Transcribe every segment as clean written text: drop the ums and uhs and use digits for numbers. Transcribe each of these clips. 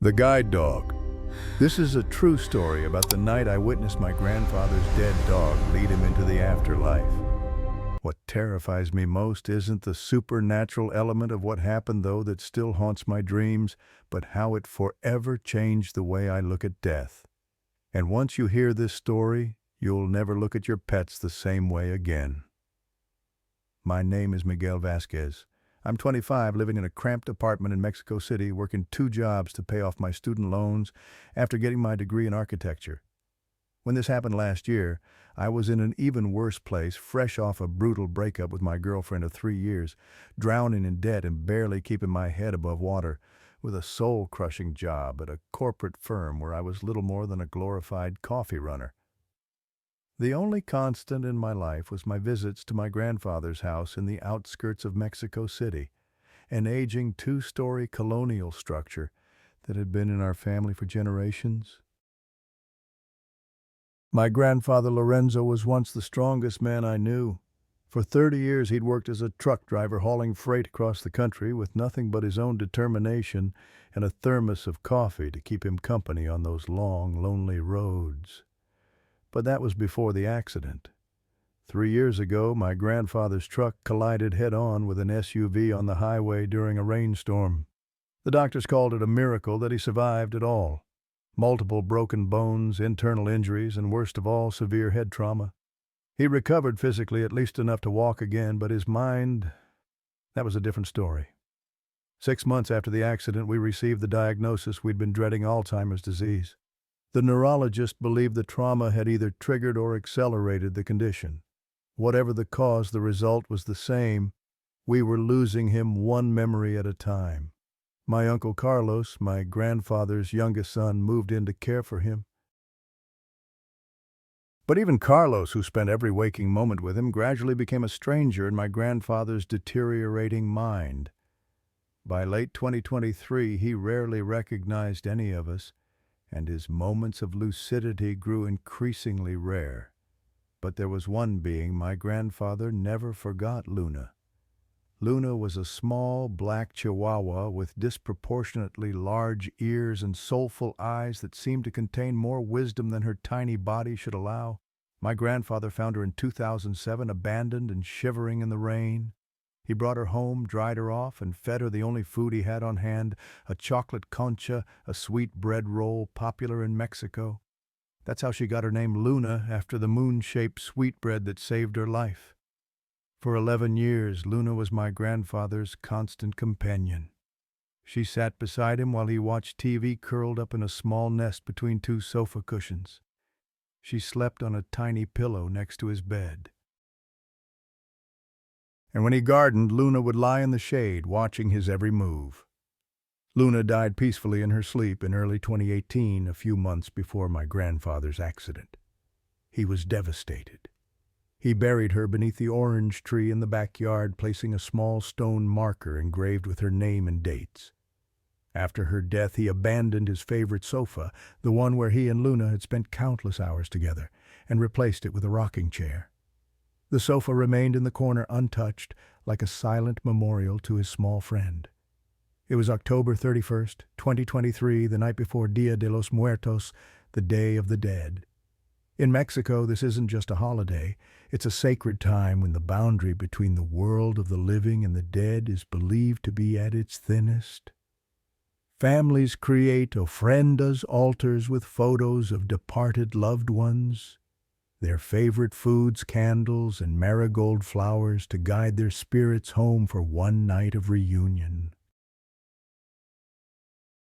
The Guide Dog. This is a true story about the night I witnessed my grandfather's dead dog lead him into the afterlife. What terrifies me most isn't the supernatural element of what happened, though, that still haunts my dreams, but how it forever changed the way I look at death. And once you hear this story, you'll never look at your pets the same way again. My name is Miguel Vásquez. I'm 25, living in a cramped apartment in Mexico City, working 2 jobs to pay off my student loans after getting my degree in architecture. When this happened last year, I was in an even worse place, fresh off a brutal breakup with my girlfriend of 3 years, drowning in debt and barely keeping my head above water, with a soul-crushing job at a corporate firm where I was little more than a glorified coffee runner. The only constant in my life was my visits to my grandfather's house in the outskirts of Mexico City, an aging 2-story colonial structure that had been in our family for generations. My grandfather Lorenzo was once the strongest man I knew. For 30 years he'd worked as a truck driver hauling freight across the country with nothing but his own determination and a thermos of coffee to keep him company on those long, lonely roads. But that was before the accident. 3 years ago, my grandfather's truck collided head-on with an SUV on the highway during a rainstorm. The doctors called it a miracle that he survived at all. Multiple broken bones, internal injuries, and worst of all, severe head trauma. He recovered physically at least enough to walk again, but his mind, that was a different story. 6 months after the accident, we received the diagnosis we'd been dreading: Alzheimer's disease. The neurologist believed the trauma had either triggered or accelerated the condition. Whatever the cause, the result was the same. We were losing him one memory at a time. My Uncle Carlos, my grandfather's youngest son, moved in to care for him. But even Carlos, who spent every waking moment with him, gradually became a stranger in my grandfather's deteriorating mind. By late 2023, he rarely recognized any of us, and his moments of lucidity grew increasingly rare. But there was one being my grandfather never forgot: Luna. Luna was a small, black Chihuahua with disproportionately large ears and soulful eyes that seemed to contain more wisdom than her tiny body should allow. My grandfather found her in 2007, abandoned and shivering in the rain. He brought her home, dried her off, and fed her the only food he had on hand, a chocolate concha, a sweet bread roll popular in Mexico. That's how she got her name Luna, after the moon-shaped sweetbread that saved her life. For 11 years, Luna was my grandfather's constant companion. She sat beside him while he watched TV, curled up in a small nest between 2 sofa cushions. She slept on a tiny pillow next to his bed. And when he gardened, Luna would lie in the shade, watching his every move. Luna died peacefully in her sleep in early 2018, a few months before my grandfather's accident. He was devastated. He buried her beneath the orange tree in the backyard, placing a small stone marker engraved with her name and dates. After her death, he abandoned his favorite sofa, the one where he and Luna had spent countless hours together, and replaced it with a rocking chair. The sofa remained in the corner untouched, like a silent memorial to his small friend. It was October 31st, 2023, the night before DíaDeLosMuertos, the Day of the Dead. In Mexico, this isn't just a holiday. It's a sacred time when the boundary between the world of the living and the dead is believed to be at its thinnest. Families create ofrendas, altars with photos of departed loved ones, their favorite foods, candles, and marigold flowers to guide their spirits home for one night of reunion.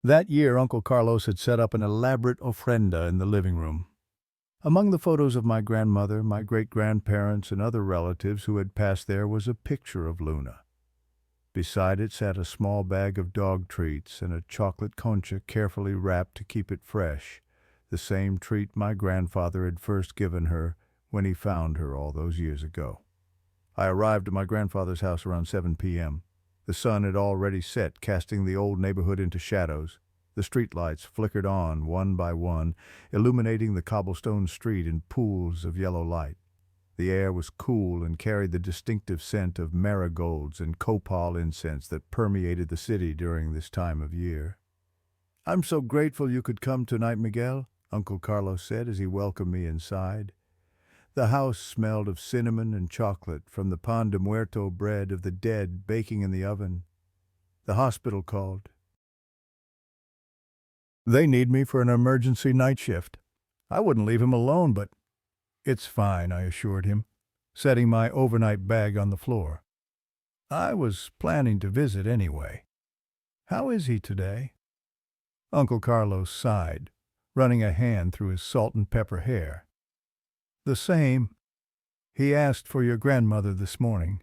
That year, Uncle Carlos had set up an elaborate ofrenda in the living room. Among the photos of my grandmother, my great-grandparents, and other relatives who had passed there was a picture of Luna. Beside it sat a small bag of dog treats and a chocolate concha carefully wrapped to keep it fresh, the same treat my grandfather had first given her when he found her all those years ago. I arrived at my grandfather's house around 7 p.m. The sun had already set, casting the old neighborhood into shadows. The streetlights flickered on, one by one, illuminating the cobblestone street in pools of yellow light. The air was cool and carried the distinctive scent of marigolds and copal incense that permeated the city during this time of year. "I'm so grateful you could come tonight, Miguel," Uncle Carlos said as he welcomed me inside. The house smelled of cinnamon and chocolate from the pan de muerto bread of the dead baking in the oven. The hospital called. They need me for an emergency night shift. I wouldn't leave him alone, but it's fine, I assured him, setting my overnight bag on the floor. I was planning to visit anyway. How is he today? Uncle Carlos sighed, running a hand through his salt and pepper hair. The same. He asked for your grandmother this morning.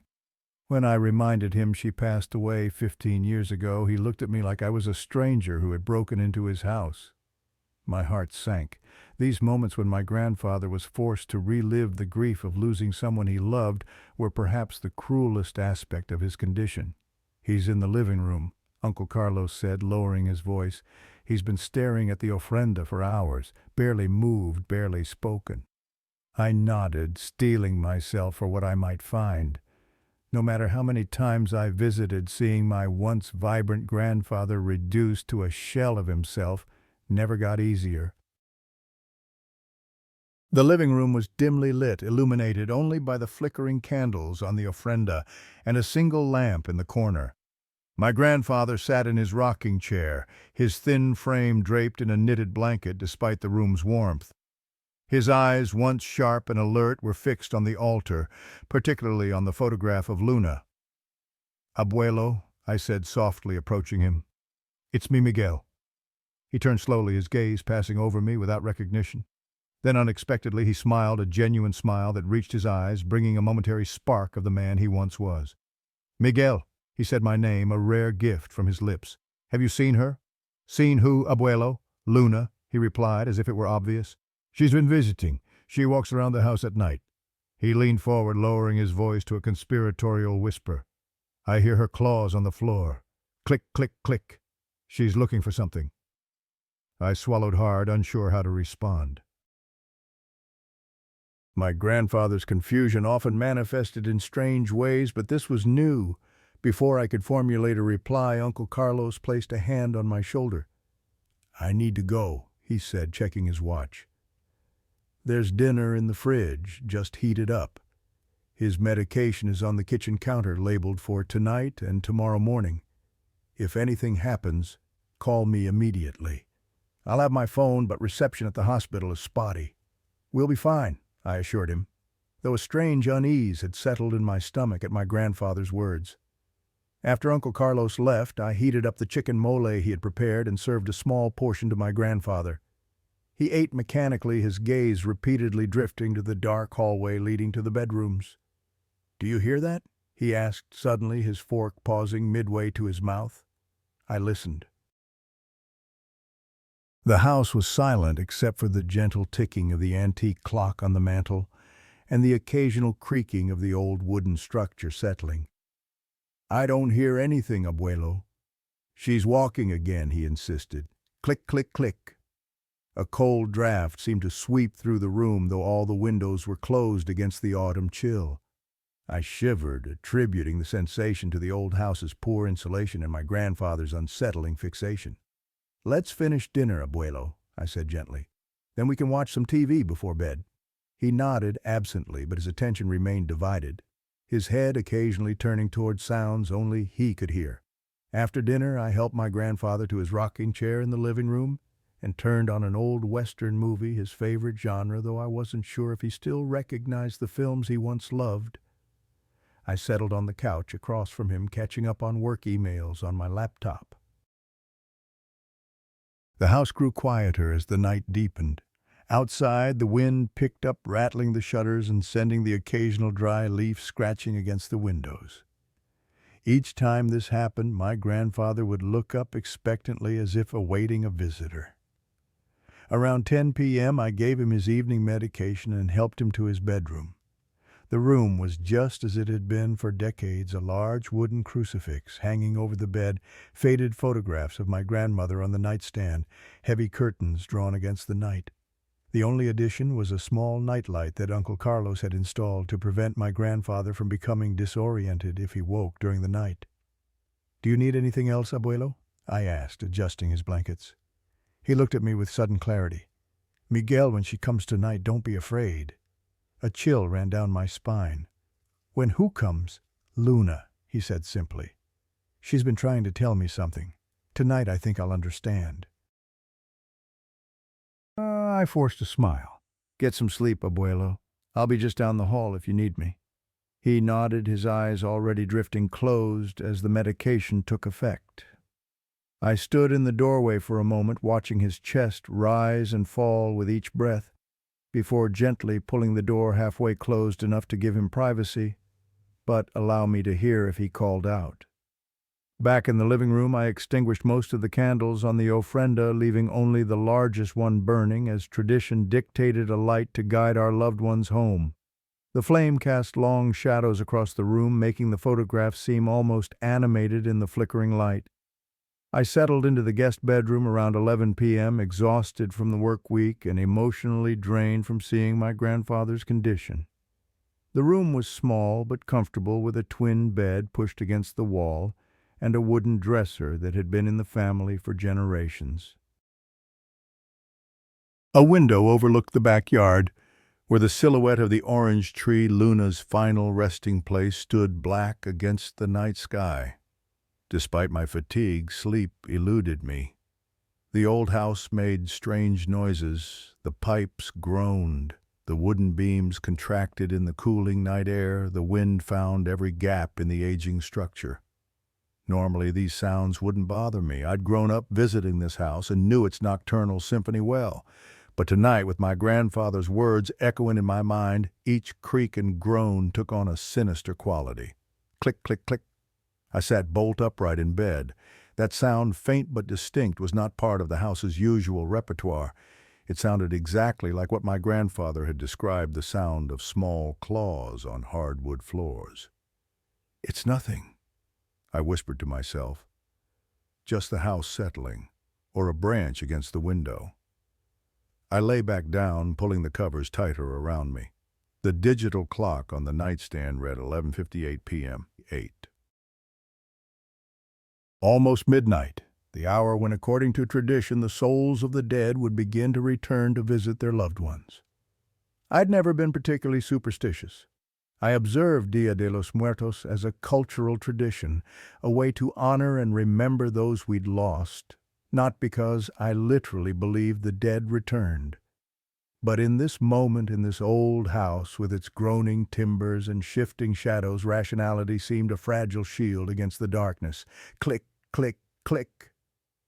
When I reminded him she passed away 15 years ago, he looked at me like I was a stranger who had broken into his house. My heart sank. These moments when my grandfather was forced to relive the grief of losing someone he loved were perhaps the cruelest aspect of his condition. "He's in the living room," Uncle Carlos said, lowering his voice. "He's been staring at the ofrenda for hours, barely moved, barely spoken." I nodded, steeling myself for what I might find. No matter how many times I visited, seeing my once vibrant grandfather reduced to a shell of himself never got easier. The living room was dimly lit, illuminated only by the flickering candles on the ofrenda and a single lamp in the corner. My grandfather sat in his rocking chair, his thin frame draped in a knitted blanket despite the room's warmth. His eyes, once sharp and alert, were fixed on the altar, particularly on the photograph of Luna. "Abuelo," I said softly, approaching him. "It's me, Miguel." He turned slowly, his gaze passing over me without recognition. Then unexpectedly he smiled, a genuine smile that reached his eyes, bringing a momentary spark of the man he once was. "Miguel," he said my name, a rare gift from his lips. "Have you seen her?" "Seen who, Abuelo?" "Luna," he replied, as if it were obvious. "She's been visiting. She walks around the house at night." He leaned forward, lowering his voice to a conspiratorial whisper. "I hear her claws on the floor. Click, click, click. She's looking for something." I swallowed hard, unsure how to respond. My grandfather's confusion often manifested in strange ways, but this was new. Before I could formulate a reply, Uncle Carlos placed a hand on my shoulder. "I need to go," he said, checking his watch. "There's dinner in the fridge, just heated up. His medication is on the kitchen counter, labeled for tonight and tomorrow morning. If anything happens, call me immediately. I'll have my phone, but reception at the hospital is spotty." "We'll be fine," I assured him, though a strange unease had settled in my stomach at my grandfather's words. After Uncle Carlos left, I heated up the chicken mole he had prepared and served a small portion to my grandfather. He ate mechanically, his gaze repeatedly drifting to the dark hallway leading to the bedrooms. "Do you hear that?" he asked suddenly, his fork pausing midway to his mouth. I listened. The house was silent except for the gentle ticking of the antique clock on the mantel and the occasional creaking of the old wooden structure settling. "I don't hear anything, Abuelo." "She's walking again," he insisted. "Click, click, click." A cold draft seemed to sweep through the room, though all the windows were closed against the autumn chill. I shivered, attributing the sensation to the old house's poor insulation and my grandfather's unsettling fixation. "Let's finish dinner, Abuelo," I said gently. "Then we can watch some TV before bed." He nodded absently, but his attention remained divided, his head occasionally turning toward sounds only he could hear. After dinner, I helped my grandfather to his rocking chair in the living room and turned on an old Western movie, his favorite genre, though I wasn't sure if he still recognized the films he once loved. I settled on the couch across from him, catching up on work emails on my laptop. The house grew quieter as the night deepened. Outside, the wind picked up, rattling the shutters and sending the occasional dry leaf scratching against the windows. Each time this happened, my grandfather would look up expectantly as if awaiting a visitor. Around 10 p.m., I gave him his evening medication and helped him to his bedroom. The room was just as it had been for decades, a large wooden crucifix hanging over the bed, faded photographs of my grandmother on the nightstand, heavy curtains drawn against the night. The only addition was a small nightlight that Uncle Carlos had installed to prevent my grandfather from becoming disoriented if he woke during the night. "Do you need anything else, Abuelo?" I asked, adjusting his blankets. He looked at me with sudden clarity. "Miguel, when she comes tonight, don't be afraid." A chill ran down my spine. "When who comes?" "Luna," he said simply. "She's been trying to tell me something. Tonight I think I'll understand." I forced a smile. "Get some sleep, abuelo. I'll be just down the hall if you need me." He nodded, his eyes already drifting closed as the medication took effect. I stood in the doorway for a moment, watching his chest rise and fall with each breath, before gently pulling the door halfway closed enough to give him privacy, but allow me to hear if he called out. Back in the living room, I extinguished most of the candles on the ofrenda, leaving only the largest one burning, as tradition dictated a light to guide our loved ones home. The flame cast long shadows across the room, making the photograph seem almost animated in the flickering light. I settled into the guest bedroom around 11 p.m., exhausted from the work week and emotionally drained from seeing my grandfather's condition. The room was small but comfortable, with a twin bed pushed against the wall and a wooden dresser that had been in the family for generations. A window overlooked the backyard, where the silhouette of the orange tree, Luna's final resting place, stood black against the night sky. Despite my fatigue, sleep eluded me. The old house made strange noises. The pipes groaned. The wooden beams contracted in the cooling night air. The wind found every gap in the aging structure. Normally, these sounds wouldn't bother me. I'd grown up visiting this house and knew its nocturnal symphony well. But tonight, with my grandfather's words echoing in my mind, each creak and groan took on a sinister quality. Click, click, click. I sat bolt upright in bed. That sound, faint but distinct, was not part of the house's usual repertoire. It sounded exactly like what my grandfather had described the sound of small claws on hardwood floors. "It's nothing," I whispered to myself. "Just the house settling, or a branch against the window." I lay back down, pulling the covers tighter around me. The digital clock on the nightstand read 11:58 p.m. 8. Almost midnight, the hour when, according to tradition, the souls of the dead would begin to return to visit their loved ones. I'd never been particularly superstitious. I observed DíaDeLosMuertos as a cultural tradition, a way to honor and remember those we'd lost, not because I literally believed the dead returned. But in this moment, in this old house with its groaning timbers and shifting shadows, rationality seemed a fragile shield against the darkness. Click, click, click.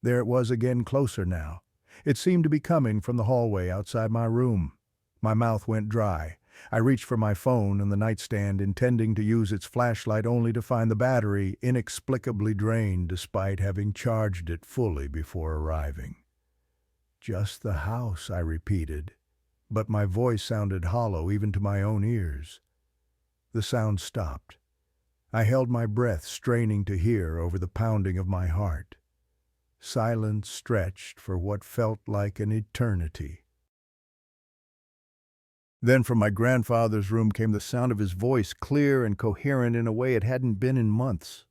There it was again, closer now. It seemed to be coming from the hallway outside my room. My mouth went dry. I reached for my phone on the nightstand, intending to use its flashlight, only to find the battery inexplicably drained despite having charged it fully before arriving. "Just the house," I repeated, but my voice sounded hollow even to my own ears. The sound stopped. I held my breath, straining to hear over the pounding of my heart. Silence stretched for what felt like an eternity. Then from my grandfather's room came the sound of his voice, clear and coherent in a way it hadn't been in months.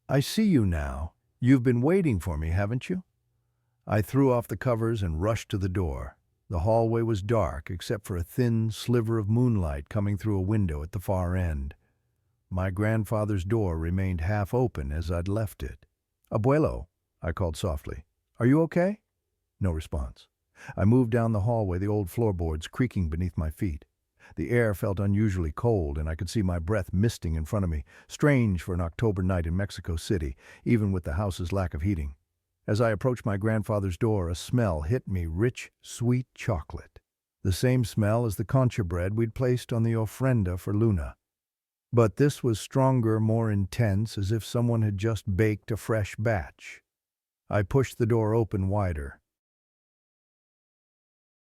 "I see you now. You've been waiting for me, haven't you?" I threw off the covers and rushed to the door. The hallway was dark, except for a thin sliver of moonlight coming through a window at the far end. My grandfather's door remained half open as I'd left it. "Abuelo," I called softly. "Are you okay?" No response. I moved down the hallway, the old floorboards creaking beneath my feet. The air felt unusually cold, and I could see my breath misting in front of me, strange for an October night in Mexico City, even with the house's lack of heating. As I approached my grandfather's door, a smell hit me, rich, sweet chocolate. The same smell as the concha bread we'd placed on the ofrenda for Luna. But this was stronger, more intense, as if someone had just baked a fresh batch. I pushed the door open wider.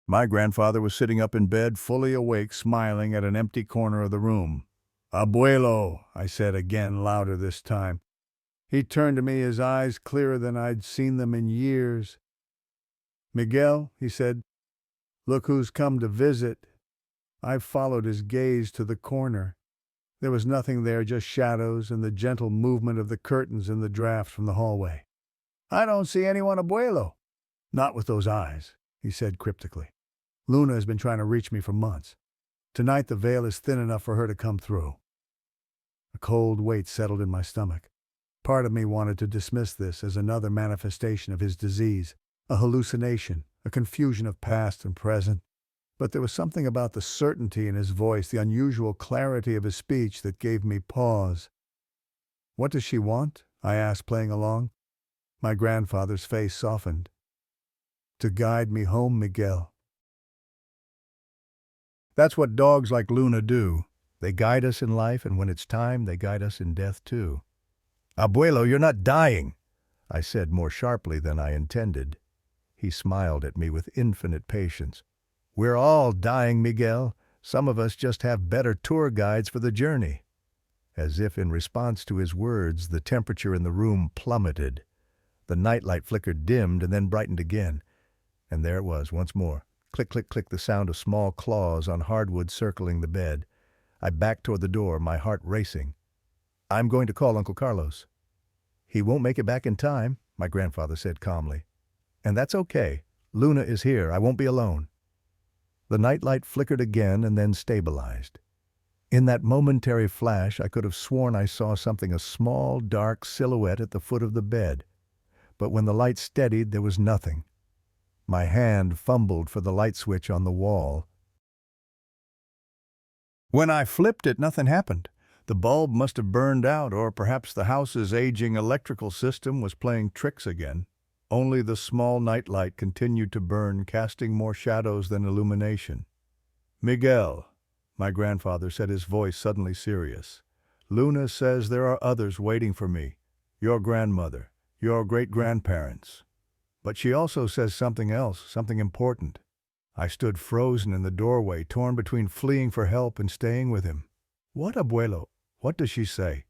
My grandfather was sitting up in bed, fully awake, smiling at an empty corner of the room. "Abuelo," I said again, louder this time. He turned to me, his eyes clearer than I'd seen them in years. "Miguel," he said, "look who's come to visit." I followed his gaze to the corner. There was nothing there, just shadows and the gentle movement of the curtains in the draft from the hallway. "I don't see anyone, abuelo." "Not with those eyes," he said cryptically. "Luna has been trying to reach me for months. Tonight the veil is thin enough for her to come through." A cold weight settled in my stomach. Part of me wanted to dismiss this as another manifestation of his disease, a hallucination, a confusion of past and present. But there was something about the certainty in his voice, the unusual clarity of his speech that gave me pause. "What does she want?" I asked, playing along. My grandfather's face softened. "To guide me home, Miguel." That's what dogs like Luna do. They guide us in life, and when it's time, they guide us in death too. "Abuelo, you're not dying," I said more sharply than I intended. He smiled at me with infinite patience. "We're all dying, Miguel. Some of us just have better tour guides for the journey." As if in response to his words, the temperature in the room plummeted. The nightlight flickered, dimmed, and then brightened again. And there it was once more. Click, click, click, the sound of small claws on hardwood circling the bed. I backed toward the door, my heart racing. "I'm going to call Uncle Carlos." "He won't make it back in time," my grandfather said calmly. "And that's okay. Luna is here. I won't be alone." The nightlight flickered again and then stabilized. In that momentary flash, I could have sworn I saw something, a small, dark silhouette at the foot of the bed. But when the light steadied, there was nothing. My hand fumbled for the light switch on the wall. When I flipped it, nothing happened. The bulb must have burned out, or perhaps the house's aging electrical system was playing tricks again. Only the small nightlight continued to burn, casting more shadows than illumination. "Miguel," my grandfather said, his voice suddenly serious. "Luna says there are others waiting for me. Your grandmother, your great-grandparents. But she also says something else, something important." I stood frozen in the doorway, torn between fleeing for help and staying with him. "What, abuelo? What does she say?"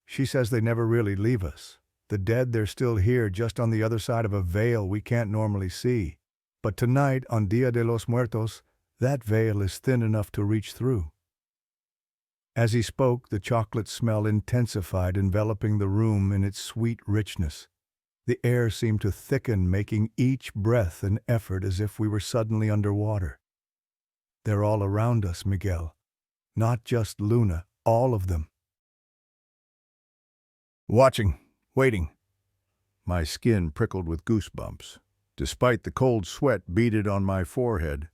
"She says they never really leave us. The dead, they're still here, just on the other side of a veil we can't normally see. But tonight, on Dia de los Muertos, that veil is thin enough to reach through." As he spoke, the chocolate smell intensified, enveloping the room in its sweet richness. The air seemed to thicken, making each breath an effort, as if we were suddenly underwater. "They're all around us, Miguel. Not just Luna, all of them." Watching, waiting. My skin prickled with goosebumps. Despite the cold sweat beaded on my forehead,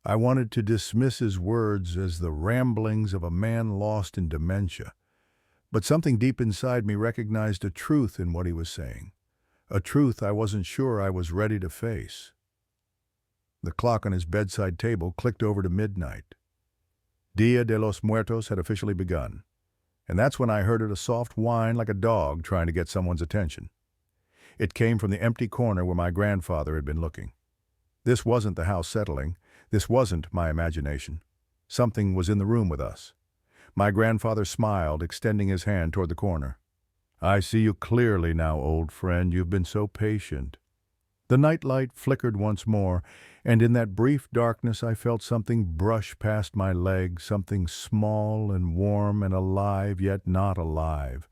I wanted to dismiss his words as the ramblings of a man lost in dementia. But something deep inside me recognized a truth in what he was saying. A truth I wasn't sure I was ready to face. The clock on his bedside table clicked over to midnight. Dia de los Muertos had officially begun. And that's when I heard it, a soft whine like a dog trying to get someone's attention. It came from the empty corner where my grandfather had been looking. This wasn't the house settling. This wasn't my imagination. Something was in the room with us. My grandfather smiled, extending his hand toward the corner. "I see you clearly now, old friend. You've been so patient." The nightlight flickered once more, and in that brief darkness I felt something brush past my leg, something small and warm and alive, yet not alive.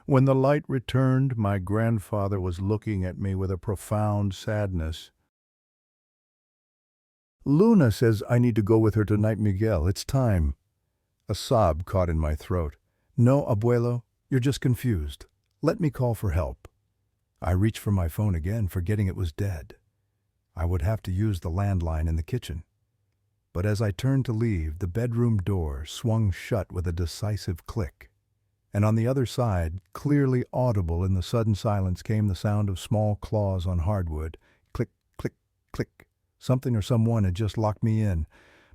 When the light returned, my grandfather was looking at me with a profound sadness. "Luna says I need to go with her tonight, Miguel. It's time." A sob caught in my throat. "No, abuelo, you're just confused. Let me call for help." I reached for my phone again, forgetting it was dead. I would have to use the landline in the kitchen. But as I turned to leave, the bedroom door swung shut with a decisive click. And on the other side, clearly audible in the sudden silence, came the sound of small claws on hardwood. Click, click, click. Something or someone had just locked me in.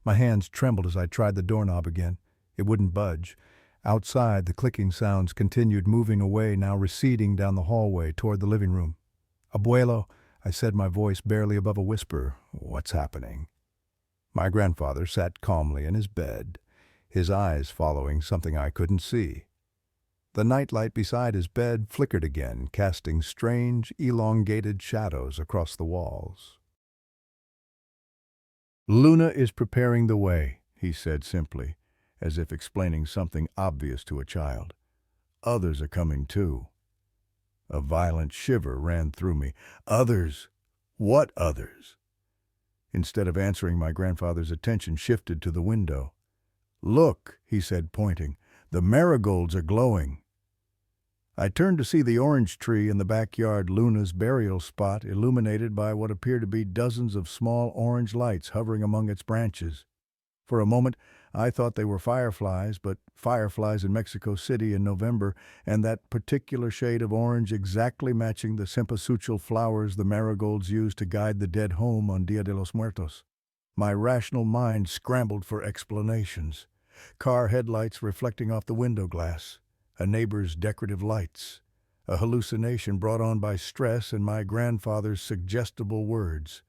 My hands trembled as I tried the doorknob again. It wouldn't budge. Outside, the clicking sounds continued, moving away, now receding down the hallway toward the living room. "Abuelo," I said, my voice barely above a whisper. "What's happening?" My grandfather sat calmly in his bed, his eyes following something I couldn't see. The nightlight beside his bed flickered again, casting strange, elongated shadows across the walls. "Luna is preparing the way," he said simply, as if explaining something obvious to a child. "Others are coming too." A violent shiver ran through me. "Others? What others? Instead of answering, my grandfather's attention shifted to the window. Look, he said, pointing. The marigolds are glowing. I turned to see the orange tree in the backyard, Luna's burial spot, illuminated by what appeared to be dozens of small orange lights hovering among its branches. For a moment, I thought they were fireflies, but fireflies in Mexico City in November, and that particular shade of orange exactly matching the cempasúchil flowers the marigolds used to guide the dead home on DíaDeLosMuertos. My rational mind scrambled for explanations. Car headlights reflecting off the window glass, a neighbor's decorative lights, a hallucination brought on by stress and my grandfather's suggestible words.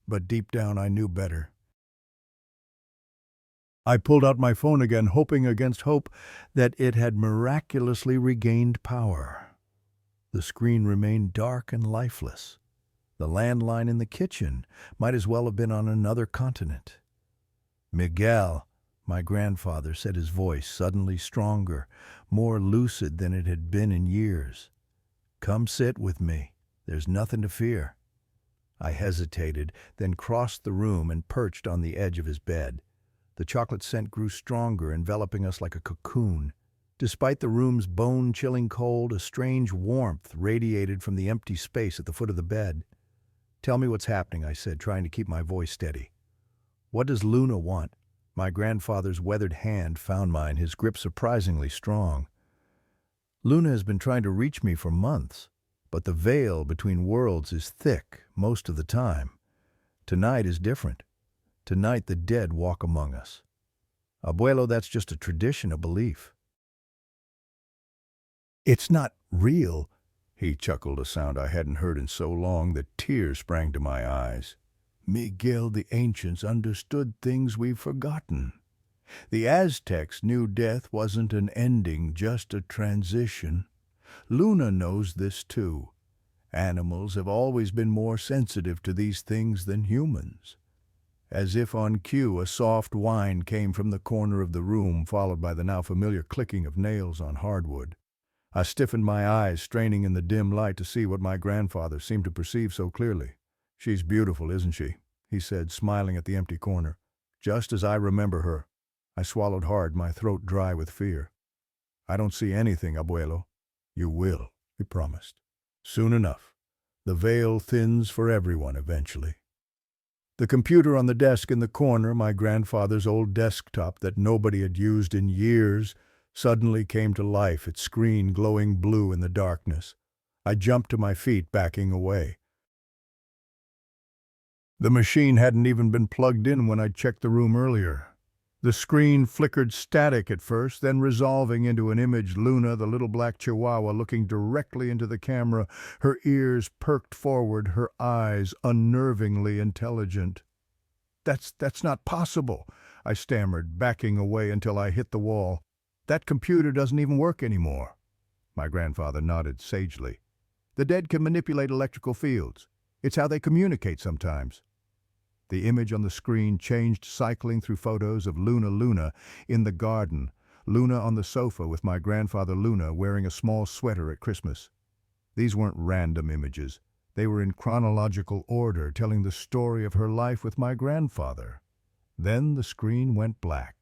But deep down I knew better. I pulled out my phone again, hoping against hope that it had miraculously regained power. The screen remained dark and lifeless. The landline in the kitchen might as well have been on another continent. Miguel, my grandfather, said, his voice suddenly stronger, more lucid than it had been in years. Come sit with me. There's nothing to fear. I hesitated, then crossed the room and perched on the edge of his bed. The chocolate scent grew stronger, enveloping us like a cocoon. Despite the room's bone-chilling cold, a strange warmth radiated from the empty space at the foot of the bed. Tell me what's happening, I said, trying to keep my voice steady. What does Luna want? My grandfather's weathered hand found mine, his grip surprisingly strong. Luna has been trying to reach me for months, but the veil between worlds is thick most of the time. Tonight is different. Tonight the dead walk among us. Abuelo, that's just a tradition, a belief. It's not real, he chuckled, a sound I hadn't heard in so long that tears sprang to my eyes. Miguel, the ancients understood things we've forgotten. The Aztecs knew death wasn't an ending, just a transition. Luna knows this too. Animals have always been more sensitive to these things than humans. As if on cue, a soft whine came from the corner of the room, followed by the now familiar clicking of nails on hardwood. I stiffened my eyes, straining in the dim light to see what my grandfather seemed to perceive so clearly. She's beautiful, isn't she? He said, smiling at the empty corner. Just as I remember her. I swallowed hard, my throat dry with fear. I don't see anything, Abuelo. You will, he promised. Soon enough. The veil thins for everyone eventually. The computer on the desk in the corner, my grandfather's old desktop that nobody had used in years, suddenly came to life, its screen glowing blue in the darkness. I jumped to my feet, backing away. The machine hadn't even been plugged in when I checked the room earlier. The screen flickered static at first, then resolving into an image, Luna, the little black Chihuahua, looking directly into the camera, her ears perked forward, her eyes unnervingly intelligent. That's not possible, I stammered, backing away until I hit the wall. That computer doesn't even work anymore. My grandfather nodded sagely. The dead can manipulate electrical fields. It's how they communicate sometimes. The image on the screen changed, cycling through photos of Luna in the garden, Luna on the sofa with my grandfather Luna wearing a small sweater at Christmas. These weren't random images. They were in chronological order, telling the story of her life with my grandfather. Then the screen went black.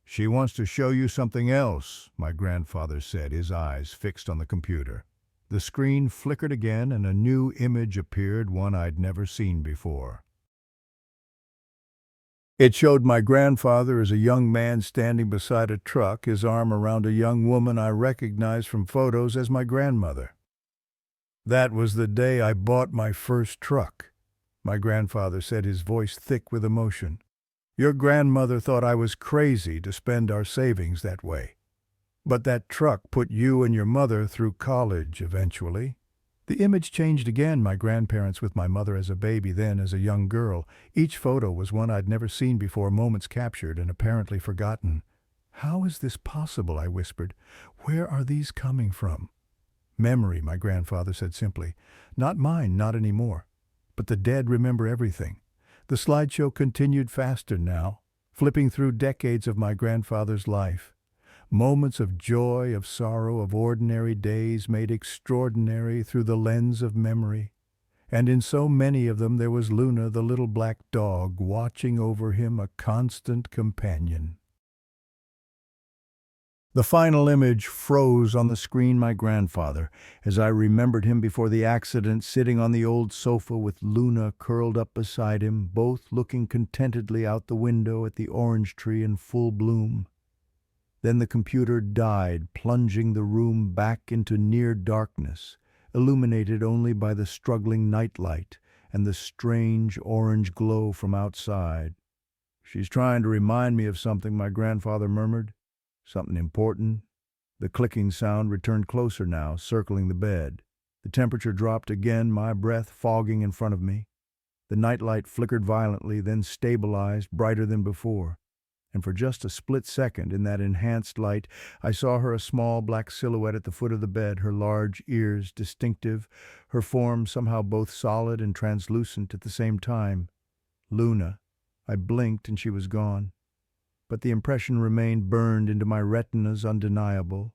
She wants to show you something else, my grandfather said, his eyes fixed on the computer. The screen flickered again and a new image appeared, one I'd never seen before. It showed my grandfather as a young man standing beside a truck, his arm around a young woman I recognized from photos as my grandmother. That was the day I bought my first truck, my grandfather said, his voice thick with emotion. Your grandmother thought I was crazy to spend our savings that way. But that truck put you and your mother through college eventually. The image changed again, my grandparents with my mother as a baby, then as a young girl. Each photo was one I'd never seen before, moments captured and apparently forgotten. How is this possible, I whispered. Where are these coming from? Memory, my grandfather said simply. Not mine, not anymore. But the dead remember everything. The slideshow continued faster now, flipping through decades of my grandfather's life. Moments of joy, of sorrow, of ordinary days made extraordinary through the lens of memory. And in so many of them there was Luna, the little black dog, watching over him, a constant companion. The final image froze on the screen, my grandfather, as I remembered him before the accident, sitting on the old sofa with Luna curled up beside him, both looking contentedly out the window at the orange tree in full bloom. Then the computer died, plunging the room back into near darkness, illuminated only by the struggling nightlight and the strange orange glow from outside. "She's trying to remind me of something," my grandfather murmured. "Something important." The clicking sound returned closer now, circling the bed. The temperature dropped again, my breath fogging in front of me. The nightlight flickered violently, then stabilized, brighter than before. And for just a split second, in that enhanced light, I saw her, a small black silhouette at the foot of the bed, her large ears distinctive, her form somehow both solid and translucent at the same time. Luna. I blinked and she was gone. But the impression remained burned into my retinas, undeniable.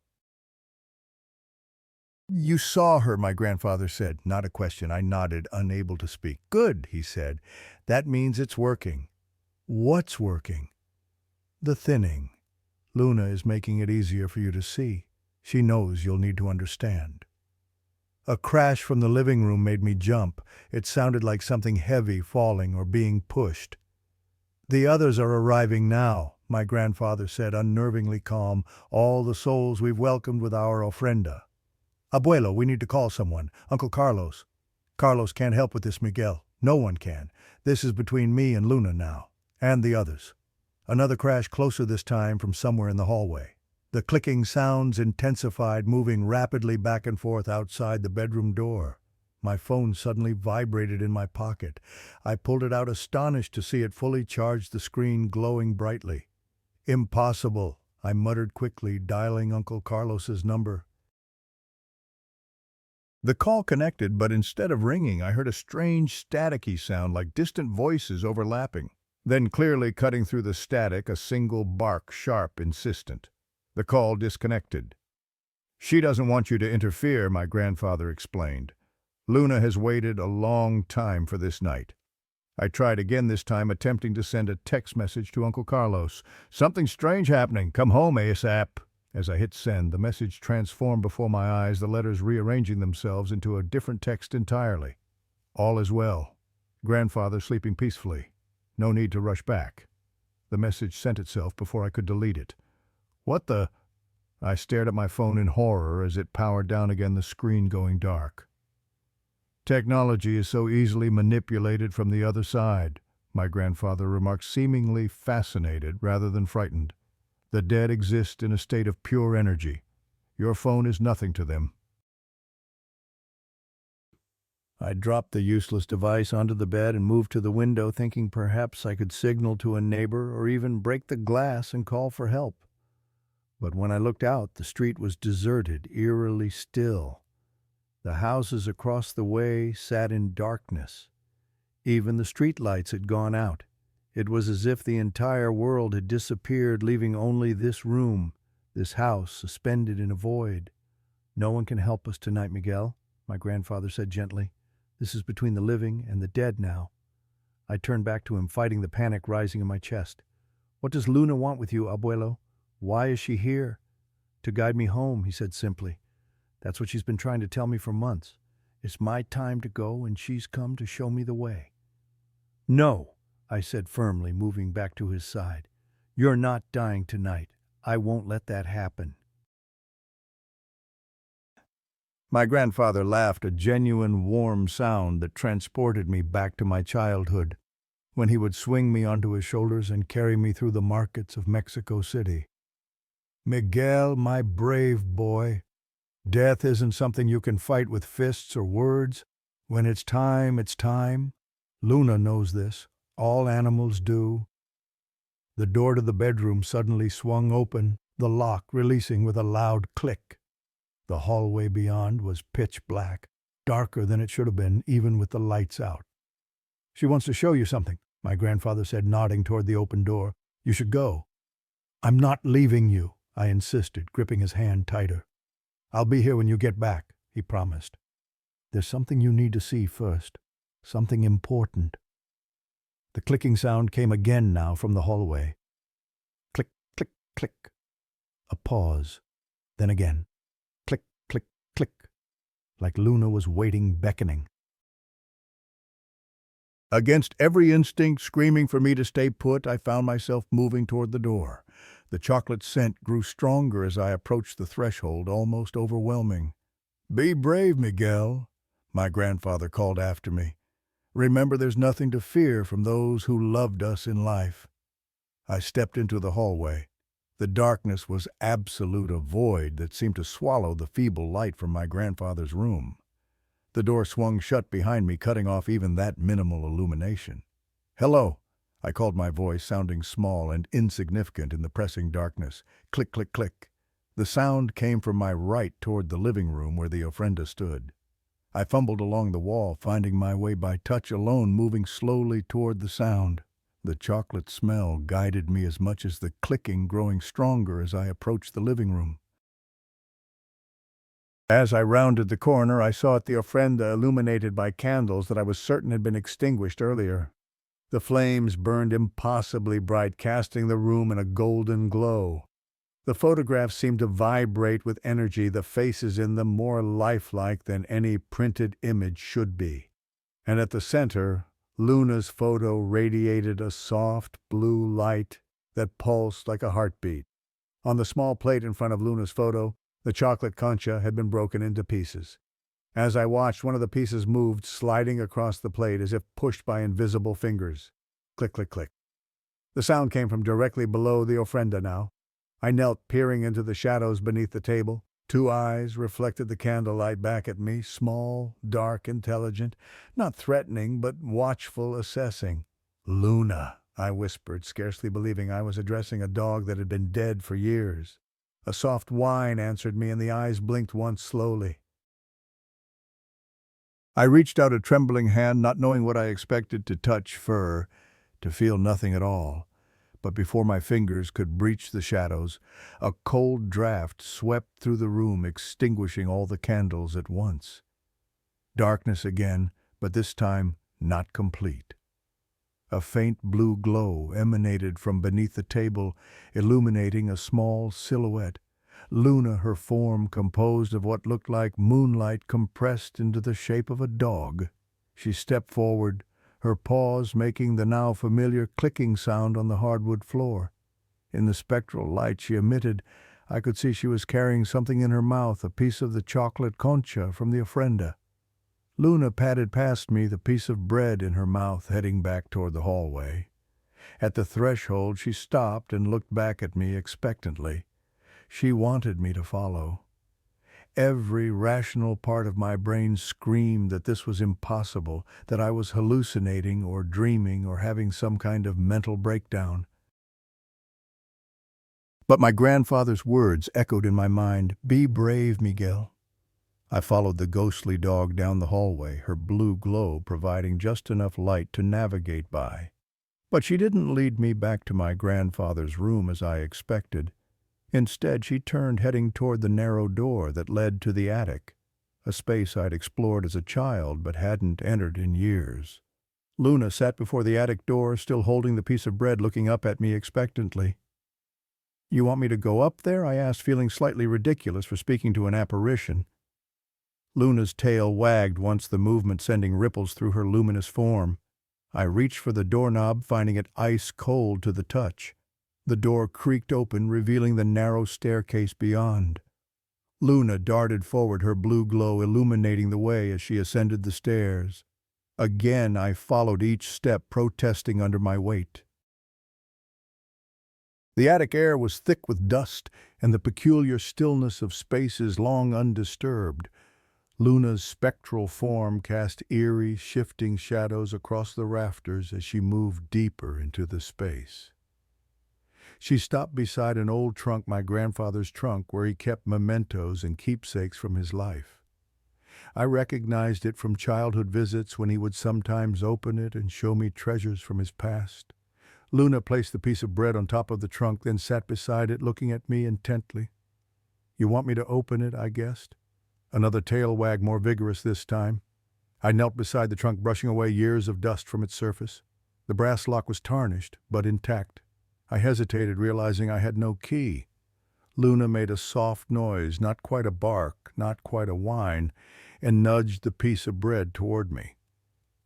"You saw her," my grandfather said. Not a question. I nodded, unable to speak. "Good," he said. "That means it's working." "What's working?" "The thinning. Luna is making it easier for you to see. She knows you'll need to understand." A crash from the living room made me jump. It sounded like something heavy falling or being pushed. "The others are arriving now," my grandfather said, unnervingly calm. "All the souls we've welcomed with our ofrenda. Abuelo, we need to call someone. Uncle Carlos." "Carlos can't help with this, Miguel. No one can. This is between me and Luna now. And the others." Another crash, closer this time, from somewhere in the hallway. The clicking sounds intensified, moving rapidly back and forth outside the bedroom door. My phone suddenly vibrated in my pocket. I pulled it out, astonished to see it fully charged, the screen glowing brightly. "Impossible," I muttered quickly, dialing Uncle Carlos's number. The call connected, but instead of ringing, I heard a strange staticky sound like distant voices overlapping. Then, clearly cutting through the static, a single bark, sharp, insistent. The call disconnected. "She doesn't want you to interfere," my grandfather explained. "Luna has waited a long time for this night." I tried again, this time attempting to send a text message to Uncle Carlos. "Something strange happening. Come home ASAP." As I hit send, the message transformed before my eyes, the letters rearranging themselves into a different text entirely. "All is well. Grandfather sleeping peacefully. No need to rush back." The message sent itself before I could delete it. "What the—" I stared at my phone in horror as it powered down again, the screen going dark. "Technology is so easily manipulated from the other side," my grandfather remarked, seemingly fascinated rather than frightened. "The dead exist in a state of pure energy. Your phone is nothing to them." I dropped the useless device onto the bed and moved to the window, thinking perhaps I could signal to a neighbor or even break the glass and call for help. But when I looked out, the street was deserted, eerily still. The houses across the way sat in darkness. Even the street lights had gone out. It was as if the entire world had disappeared, leaving only this room, this house, suspended in a void. "No one can help us tonight, Miguel," my grandfather said gently. "This is between the living and the dead now." I turned back to him, fighting the panic rising in my chest. "What does Luna want with you, Abuelo? Why is she here?" "To guide me home," he said simply. "That's what she's been trying to tell me for months. It's my time to go, and she's come to show me the way." "No," I said firmly, moving back to his side. "You're not dying tonight. I won't let that happen." My grandfather laughed, a genuine warm sound that transported me back to my childhood, when he would swing me onto his shoulders and carry me through the markets of Mexico City. "Miguel, my brave boy, death isn't something you can fight with fists or words. When it's time, it's time. Luna knows this. All animals do." The door to the bedroom suddenly swung open, the lock releasing with a loud click. The hallway beyond was pitch black, darker than it should have been, even with the lights out. "She wants to show you something," my grandfather said, nodding toward the open door. "You should go." "I'm not leaving you," I insisted, gripping his hand tighter. "I'll be here when you get back," he promised. There's something you need to see first. Something important. The clicking sound came again now from the hallway. Click, click, click. A pause. Then again. Click, click, click. Like Luna was waiting, beckoning. Against every instinct screaming for me to stay put, I found myself moving toward the door. The chocolate scent grew stronger as I approached the threshold, almost overwhelming. "Be brave, Miguel," my grandfather called after me. "Remember, there's nothing to fear from those who loved us in life." I stepped into the hallway. The darkness was absolute, a void that seemed to swallow the feeble light from my grandfather's room. The door swung shut behind me, cutting off even that minimal illumination. "Hello," I called, my voice sounding small and insignificant in the pressing darkness. Click, click, click. The sound came from my right toward the living room where the ofrenda stood. I fumbled along the wall, finding my way by touch alone, moving slowly toward the sound. The chocolate smell guided me as much as the clicking, growing stronger as I approached the living room. As I rounded the corner, I saw the ofrenda illuminated by candles that I was certain had been extinguished earlier. The flames burned impossibly bright, casting the room in a golden glow. The photographs seemed to vibrate with energy, the faces in them more lifelike than any printed image should be. And at the center, Luna's photo radiated a soft blue light that pulsed like a heartbeat. On the small plate in front of Luna's photo, the chocolate concha had been broken into pieces. As I watched, one of the pieces moved, sliding across the plate as if pushed by invisible fingers. Click, click, click. The sound came from directly below the ofrenda now. I knelt, peering into the shadows beneath the table. Two eyes reflected the candlelight back at me, small, dark, intelligent, not threatening, but watchful, assessing. "Luna," I whispered, scarcely believing I was addressing a dog that had been dead for years. A soft whine answered me, and the eyes blinked once slowly. I reached out a trembling hand, not knowing what I expected to touch fur, to feel nothing at all. But before my fingers could breach the shadows, a cold draft swept through the room, extinguishing all the candles at once. Darkness again, but this time not complete. A faint blue glow emanated from beneath the table, illuminating a small silhouette. Luna, her form composed of what looked like moonlight compressed into the shape of a dog. She stepped forward, her paws making the now familiar clicking sound on the hardwood floor. In the spectral light she emitted, I could see she was carrying something in her mouth, a piece of the chocolate concha from the ofrenda. Luna padded past me, the piece of bread in her mouth, heading back toward the hallway. At the threshold she stopped and looked back at me expectantly. She wanted me to follow. Every rational part of my brain screamed that this was impossible, that I was hallucinating or dreaming or having some kind of mental breakdown. But my grandfather's words echoed in my mind, "Be brave, Miguel." I followed the ghostly dog down the hallway, her blue glow providing just enough light to navigate by. But she didn't lead me back to my grandfather's room as I expected. Instead, she turned, heading toward the narrow door that led to the attic, a space I'd explored as a child but hadn't entered in years. Luna sat before the attic door, still holding the piece of bread, looking up at me expectantly. "You want me to go up there?" I asked, feeling slightly ridiculous for speaking to an apparition. Luna's tail wagged once, the movement sending ripples through her luminous form. I reached for the doorknob, finding it ice cold to the touch. The door creaked open, revealing the narrow staircase beyond. Luna darted forward, her blue glow illuminating the way as she ascended the stairs. Again I followed each step, protesting under my weight. The attic air was thick with dust and the peculiar stillness of spaces long undisturbed. Luna's spectral form cast eerie, shifting shadows across the rafters as she moved deeper into the space. She stopped beside an old trunk, my grandfather's trunk, where he kept mementos and keepsakes from his life. I recognized it from childhood visits when he would sometimes open it and show me treasures from his past. Luna placed the piece of bread on top of the trunk, then sat beside it, looking at me intently. "You want me to open it?" I guessed. Another tail wag, more vigorous this time. I knelt beside the trunk, brushing away years of dust from its surface. The brass lock was tarnished, but intact. I hesitated, realizing I had no key. Luna made a soft noise, not quite a bark, not quite a whine, and nudged the piece of bread toward me.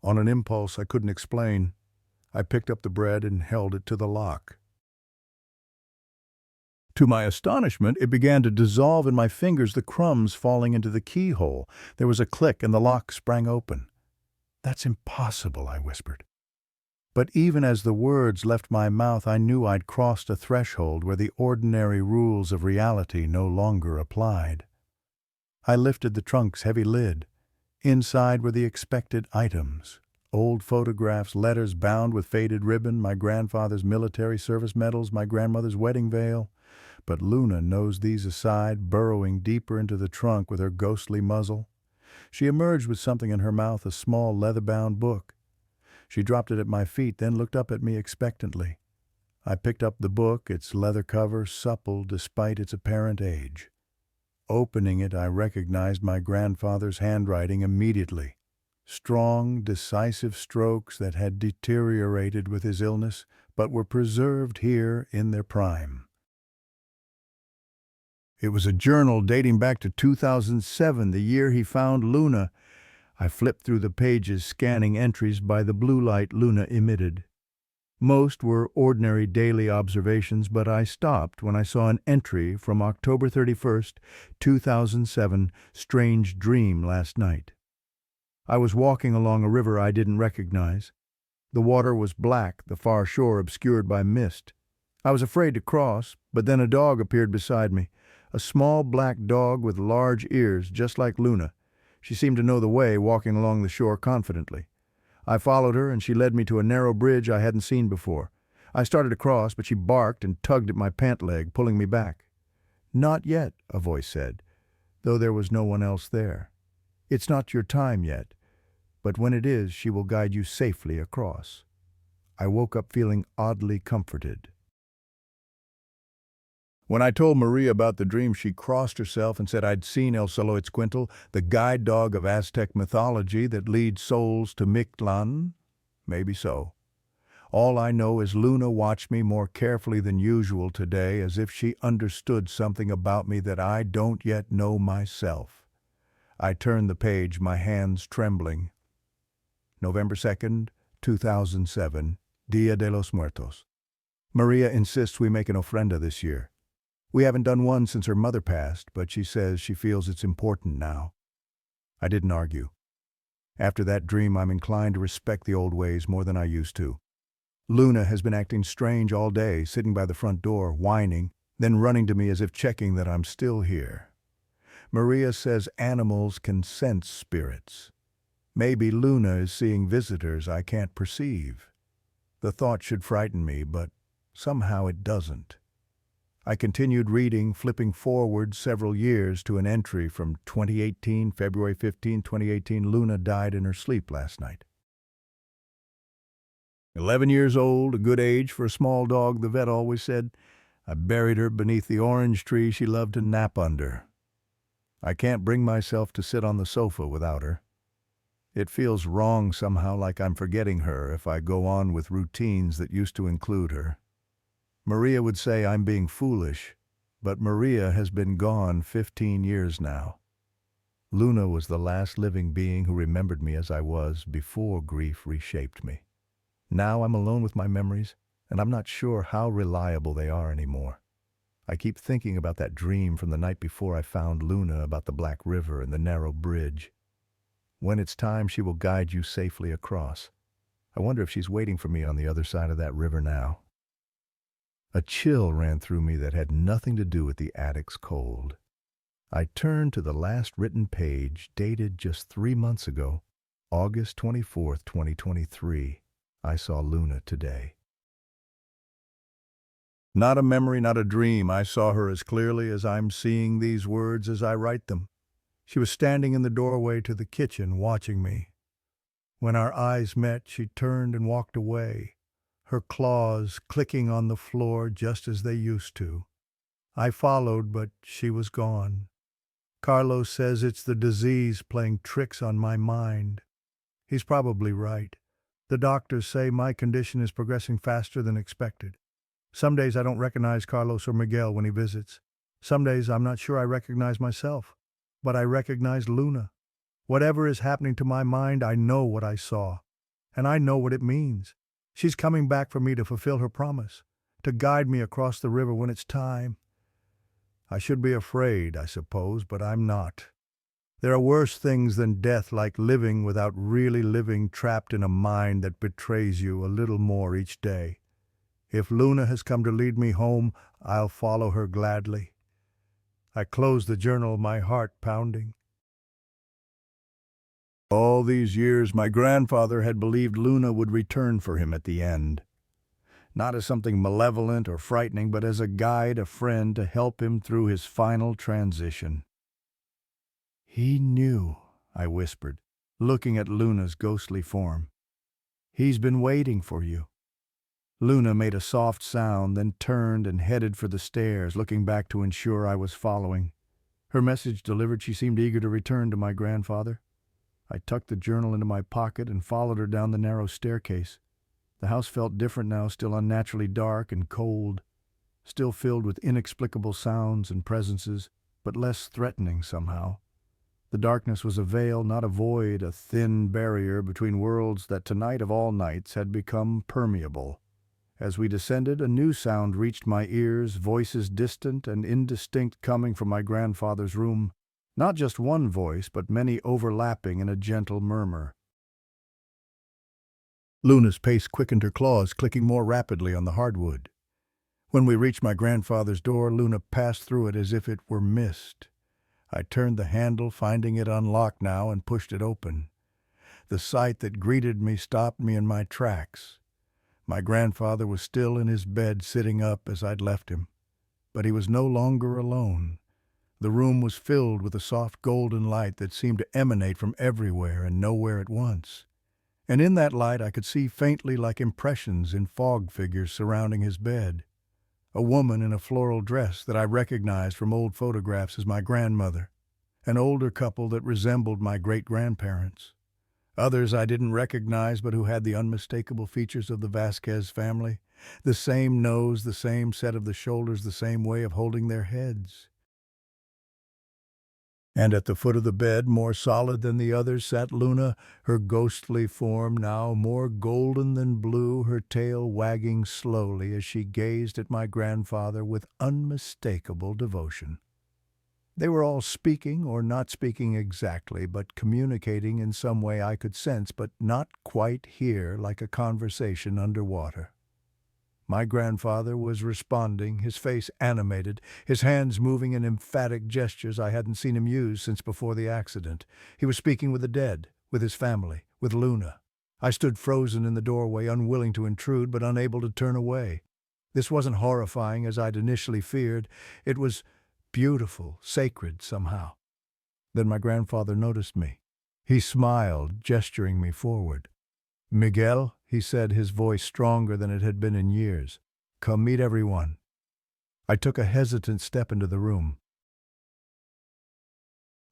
On an impulse I couldn't explain, I picked up the bread and held it to the lock. To my astonishment, it began to dissolve in my fingers, the crumbs falling into the keyhole. There was a click and the lock sprang open. "That's impossible," I whispered. But even as the words left my mouth, I knew I'd crossed a threshold where the ordinary rules of reality no longer applied. I lifted the trunk's heavy lid. Inside were the expected items: old photographs, letters bound with faded ribbon, my grandfather's military service medals, my grandmother's wedding veil. But Luna nosed these aside, burrowing deeper into the trunk with her ghostly muzzle. She emerged with something in her mouth, a small leather-bound book. She dropped it at my feet, then looked up at me expectantly. I picked up the book, its leather cover supple despite its apparent age. Opening it, I recognized my grandfather's handwriting immediately. Strong, decisive strokes that had deteriorated with his illness, but were preserved here in their prime. It was a journal dating back to 2007, the year he found Luna. I flipped through the pages, scanning entries by the blue light Luna emitted. Most were ordinary daily observations, but I stopped when I saw an entry from October 31st, 2007, strange dream last night. I was walking along a river I didn't recognize. The water was black, the far shore obscured by mist. I was afraid to cross, but then a dog appeared beside me, a small black dog with large ears, just like Luna. She seemed to know the way, walking along the shore confidently. I followed her, and she led me to a narrow bridge I hadn't seen before. I started to cross, but she barked and tugged at my pant leg, pulling me back. "Not yet," a voice said, though there was no one else there. "It's not your time yet, but when it is, she will guide you safely across." I woke up feeling oddly comforted. When I told Maria about the dream, she crossed herself and said I'd seen Xolotl, the guide dog of Aztec mythology that leads souls to Mictlan. Maybe so. All I know is Luna watched me more carefully than usual today, as if she understood something about me that I don't yet know myself. I turned the page, my hands trembling. November 2nd, 2007, DíaDeLosMuertos. Maria insists we make an ofrenda this year. We haven't done one since her mother passed, but she says she feels it's important now. I didn't argue. After that dream, I'm inclined to respect the old ways more than I used to. Luna has been acting strange all day, sitting by the front door, whining, then running to me as if checking that I'm still here. Maria says animals can sense spirits. Maybe Luna is seeing visitors I can't perceive. The thought should frighten me, but somehow it doesn't. I continued reading, flipping forward several years to an entry from 2018, February 15, 2018. Luna died in her sleep last night. 11 years old, a good age for a small dog, the vet always said. I buried her beneath the orange tree she loved to nap under. I can't bring myself to sit on the sofa without her. It feels wrong somehow, like I'm forgetting her if I go on with routines that used to include her. Maria would say I'm being foolish, but Maria has been gone 15 years now. Luna was the last living being who remembered me as I was before grief reshaped me. Now I'm alone with my memories, and I'm not sure how reliable they are anymore. I keep thinking about that dream from the night before I found Luna, about the Black River and the narrow bridge. When it's time, she will guide you safely across. I wonder if she's waiting for me on the other side of that river now. A chill ran through me that had nothing to do with the attic's cold. I turned to the last written page, dated just 3 months ago, August 24th, 2023. I saw Luna today. Not a memory, not a dream. I saw her as clearly as I'm seeing these words as I write them. She was standing in the doorway to the kitchen, watching me. When our eyes met, she turned and walked away, her claws clicking on the floor just as they used to. I followed, but she was gone. Carlos says it's the disease playing tricks on my mind. He's probably right. The doctors say my condition is progressing faster than expected. Some days I don't recognize Carlos or Miguel when he visits. Some days I'm not sure I recognize myself. But I recognize Luna. Whatever is happening to my mind, I know what I saw. And I know what it means. She's coming back for me to fulfill her promise, to guide me across the river when it's time. I should be afraid, I suppose, but I'm not. There are worse things than death, like living without really living, trapped in a mind that betrays you a little more each day. If Luna has come to lead me home, I'll follow her gladly. I close the journal, my heart pounding. All these years, my grandfather had believed Luna would return for him at the end. Not as something malevolent or frightening, but as a guide, a friend, to help him through his final transition. He knew, I whispered, looking at Luna's ghostly form. He's been waiting for you. Luna made a soft sound, then turned and headed for the stairs, looking back to ensure I was following. Her message delivered, she seemed eager to return to my grandfather. I tucked the journal into my pocket and followed her down the narrow staircase. The house felt different now, still unnaturally dark and cold, still filled with inexplicable sounds and presences, but less threatening somehow. The darkness was a veil, not a void, a thin barrier between worlds that tonight of all nights had become permeable. As we descended, a new sound reached my ears, voices distant and indistinct coming from my grandfather's room. Not just one voice, but many overlapping in a gentle murmur. Luna's pace quickened, her claws clicking more rapidly on the hardwood. When we reached my grandfather's door, Luna passed through it as if it were mist. I turned the handle, finding it unlocked now, and pushed it open. The sight that greeted me stopped me in my tracks. My grandfather was still in his bed, sitting up as I'd left him. But he was no longer alone. The room was filled with a soft golden light that seemed to emanate from everywhere and nowhere at once. And in that light I could see faintly, like impressions in fog, figures surrounding his bed. A woman in a floral dress that I recognized from old photographs as my grandmother. An older couple that resembled my great-grandparents. Others I didn't recognize, but who had the unmistakable features of the Vásquez family. The same nose, the same set of the shoulders, the same way of holding their heads. And at the foot of the bed, more solid than the others, sat Luna, her ghostly form now more golden than blue, her tail wagging slowly as she gazed at my grandfather with unmistakable devotion. They were all speaking, or not speaking exactly, but communicating in some way I could sense, but not quite hear, like a conversation underwater. My grandfather was responding, his face animated, his hands moving in emphatic gestures I hadn't seen him use since before the accident. He was speaking with the dead, with his family, with Luna. I stood frozen in the doorway, unwilling to intrude, but unable to turn away. This wasn't horrifying as I'd initially feared. It was beautiful, sacred somehow. Then my grandfather noticed me. He smiled, gesturing me forward. "Miguel," he said, his voice stronger than it had been in years. "Come meet everyone." I took a hesitant step into the room.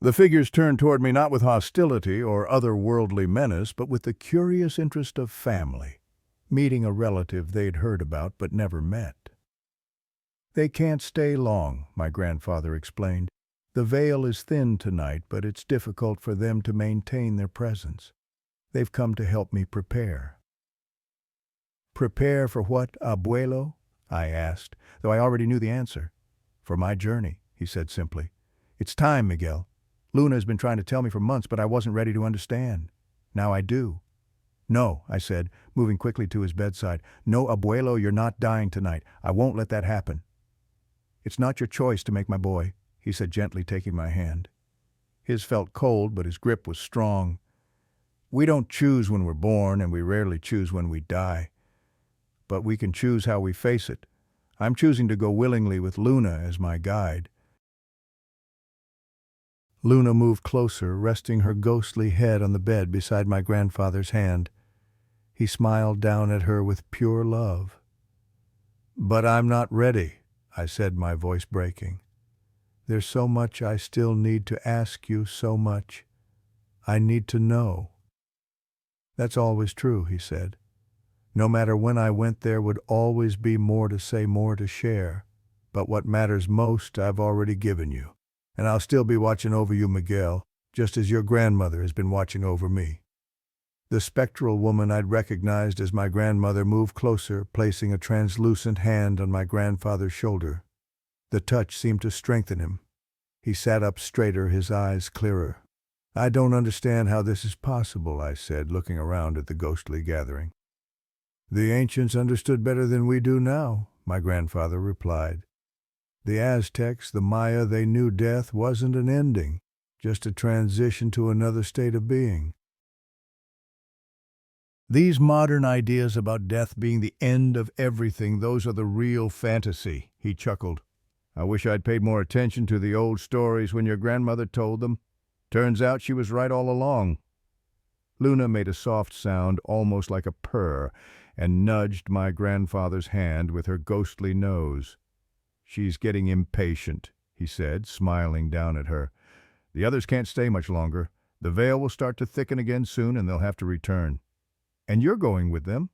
The figures turned toward me not with hostility or otherworldly menace, but with the curious interest of family, meeting a relative they'd heard about but never met. "They can't stay long," my grandfather explained. "The veil is thin tonight, but it's difficult for them to maintain their presence. They've come to help me prepare." "Prepare for what, abuelo?" I asked, though I already knew the answer. "For my journey," he said simply. "It's time, Miguel. Luna has been trying to tell me for months, but I wasn't ready to understand. Now I do." "No," I said, moving quickly to his bedside. "No, abuelo, you're not dying tonight. I won't let that happen." "It's not your choice to make, my boy," he said, gently taking my hand. His felt cold, but his grip was strong. "We don't choose when we're born, and we rarely choose when we die. But we can choose how we face it. I'm choosing to go willingly with Luna as my guide." Luna moved closer, resting her ghostly head on the bed beside my grandfather's hand. He smiled down at her with pure love. "But I'm not ready," I said, my voice breaking. There's so much I still need to ask you, so much I need to know." "That's always true," he said. "No matter when I went, there would always be more to say, more to share. But what matters most I've already given you. And I'll still be watching over you, Miguel, just as your grandmother has been watching over me." The spectral woman I'd recognized as my grandmother moved closer, placing a translucent hand on my grandfather's shoulder. The touch seemed to strengthen him. He sat up straighter, his eyes clearer. "I don't understand how this is possible," I said, looking around at the ghostly gathering. "The ancients understood better than we do now," my grandfather replied. "The Aztecs, the Maya, they knew death wasn't an ending, just a transition to another state of being. These modern ideas about death being the end of everything, those are the real fantasy," he chuckled. "I wish I'd paid more attention to the old stories when your grandmother told them. Turns out she was right all along." Luna made a soft sound, almost like a purr, and nudged my grandfather's hand with her ghostly nose. "She's getting impatient," he said, smiling down at her. "The others can't stay much longer. The veil will start to thicken again soon, and they'll have to return." "And you're going with them?"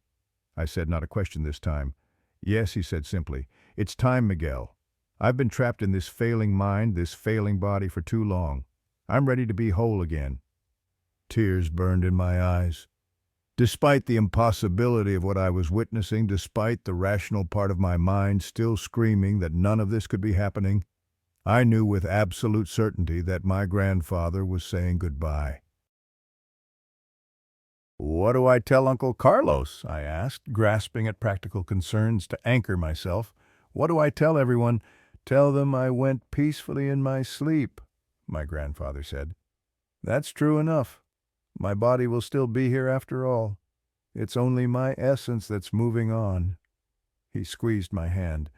I said, not a question this time. "Yes," he said simply. "It's time, Miguel. I've been trapped in this failing mind, this failing body for too long. I'm ready to be whole again." Tears burned in my eyes. Despite the impossibility of what I was witnessing, despite the rational part of my mind still screaming that none of this could be happening, I knew with absolute certainty that my grandfather was saying goodbye. "What do I tell Uncle Carlos?" I asked, grasping at practical concerns to anchor myself. "What do I tell everyone?" "Tell them I went peacefully in my sleep," my grandfather said. "That's true enough. My body will still be here after all. It's only my essence that's moving on." He squeezed my hand.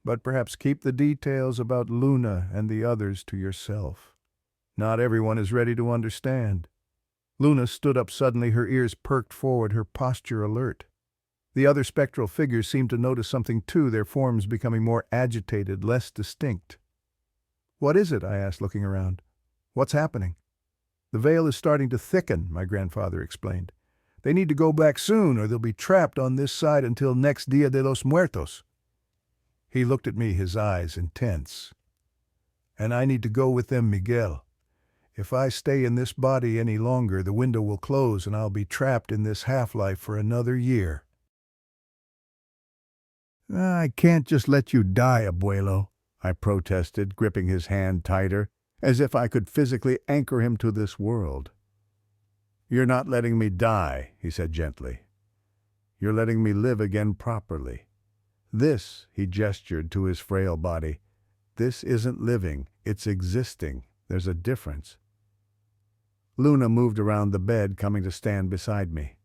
"But perhaps keep the details about Luna and the others to yourself. Not everyone is ready to understand." Luna stood up suddenly, her ears perked forward, her posture alert. The other spectral figures seemed to notice something too, their forms becoming more agitated, less distinct. "What is it?" I asked, looking around. "What's happening?" "The veil is starting to thicken," my grandfather explained. "They need to go back soon, or they'll be trapped on this side until next DíaDeLosMuertos." He looked at me, his eyes intense. "And I need to go with them, Miguel. If I stay in this body any longer, the window will close and I'll be trapped in this half-life for another year." "I can't just let you die, abuelo," I protested, gripping his hand tighter, as if I could physically anchor him to this world. "You're not letting me die," he said gently. "You're letting me live again properly. This," he gestured to his frail body, "this isn't living, it's existing. There's a difference." Luna moved around the bed, coming to stand beside me.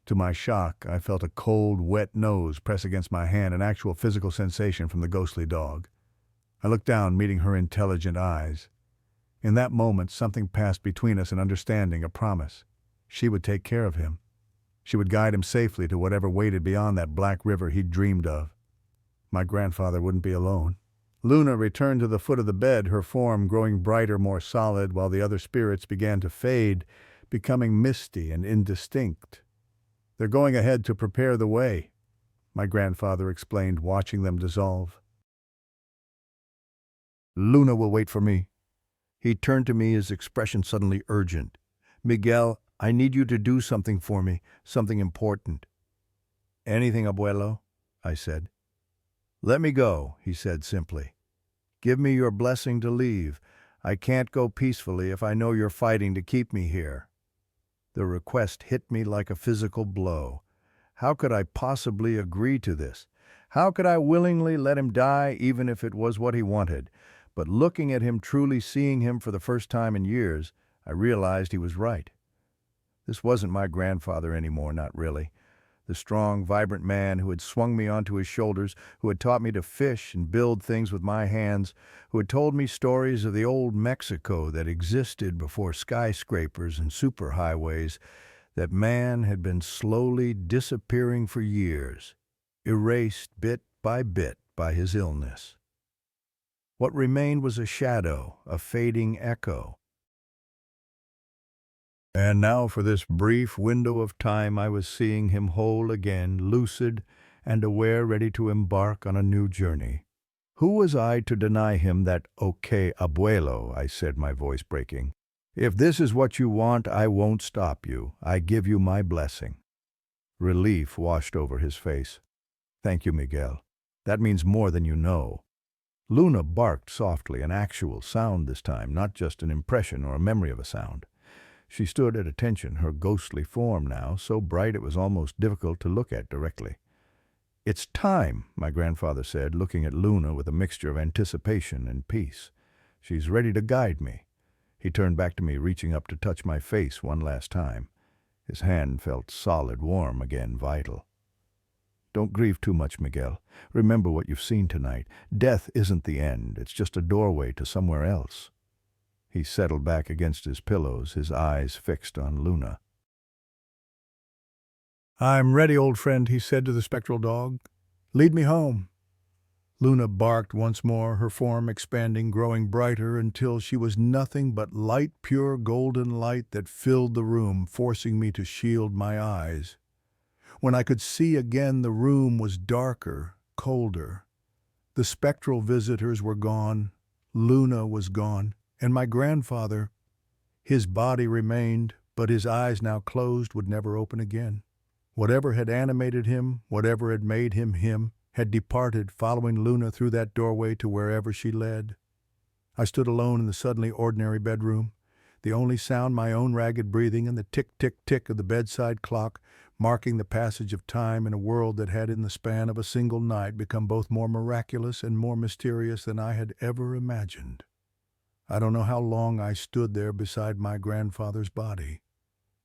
To my shock, I felt a cold, wet nose press against my hand, an actual physical sensation from the ghostly dog. I looked down, meeting her intelligent eyes. In that moment, something passed between us, an understanding, a promise. She would take care of him. She would guide him safely to whatever waited beyond that black river he'd dreamed of. My grandfather wouldn't be alone. Luna returned to the foot of the bed, her form growing brighter, more solid, while the other spirits began to fade, becoming misty and indistinct. "They're going ahead to prepare the way," my grandfather explained, watching them dissolve. "Luna will wait for me." He turned to me, his expression suddenly urgent. "Miguel, I need you to do something for me, something important." "Anything, abuelo," I said. "Let me go," he said simply. "Give me your blessing to leave. I can't go peacefully if I know you're fighting to keep me here." The request hit me like a physical blow. How could I possibly agree to this? How could I willingly let him die, even if it was what he wanted? But looking at him, truly seeing him for the first time in years, I realized he was right. This wasn't my grandfather anymore, not really. The strong, vibrant man who had swung me onto his shoulders, who had taught me to fish and build things with my hands, who had told me stories of the old Mexico that existed before skyscrapers and superhighways, that man had been slowly disappearing for years, erased bit by his illness. What remained was a shadow, a fading echo. And now for this brief window of time I was seeing him whole again, lucid and aware, ready to embark on a new journey. Who was I to deny him that "Okay, abuelo," I said, my voice breaking. "If this is what you want, I won't stop you. I give you my blessing." Relief washed over his face. "Thank you, Miguel. That means more than you know." Luna barked softly, an actual sound this time, not just an impression or a memory of a sound. She stood at attention, her ghostly form now so bright it was almost difficult to look at directly. "It's time," my grandfather said, looking at Luna with a mixture of anticipation and peace. "She's ready to guide me." He turned back to me, reaching up to touch my face one last time. His hand felt solid, warm again, vital. "Don't grieve too much, Miguel. Remember what you've seen tonight. Death isn't the end. It's just a doorway to somewhere else." He settled back against his pillows, his eyes fixed on Luna. "I'm ready, old friend," he said to the spectral dog. "Lead me home." Luna barked once more, her form expanding, growing brighter until she was nothing but light, pure golden light that filled the room, forcing me to shield my eyes. When I could see again, the room was darker, colder. The spectral visitors were gone, Luna was gone, and my grandfather, his body remained, but his eyes now closed, would never open again. Whatever had animated him, whatever had made him him, had departed, following Luna through that doorway to wherever she led. I stood alone in the suddenly ordinary bedroom, the only sound my own ragged breathing and the tick-tick-tick of the bedside clock, marking the passage of time in a world that had in the span of a single night become both more miraculous and more mysterious than I had ever imagined. I don't know how long I stood there beside my grandfather's body.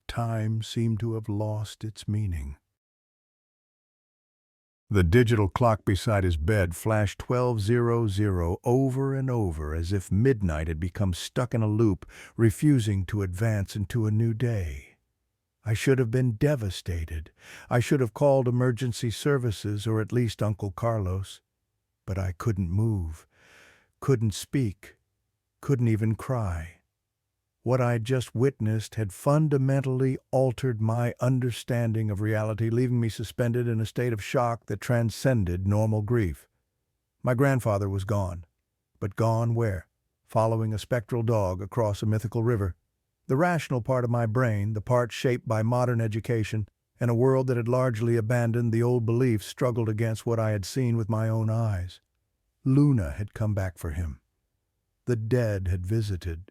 Time seemed to have lost its meaning. The digital clock beside his bed flashed 12:00 over and over, as if midnight had become stuck in a loop, refusing to advance into a new day. I should have been devastated. I should have called emergency services, or at least Uncle Carlos. But I couldn't move, couldn't speak, couldn't even cry. What I'd just witnessed had fundamentally altered my understanding of reality, leaving me suspended in a state of shock that transcended normal grief. My grandfather was gone. But gone where? Following a spectral dog across a mythical river. The rational part of my brain, the part shaped by modern education, and a world that had largely abandoned the old beliefs, struggled against what I had seen with my own eyes. Luna had come back for him. The dead had visited.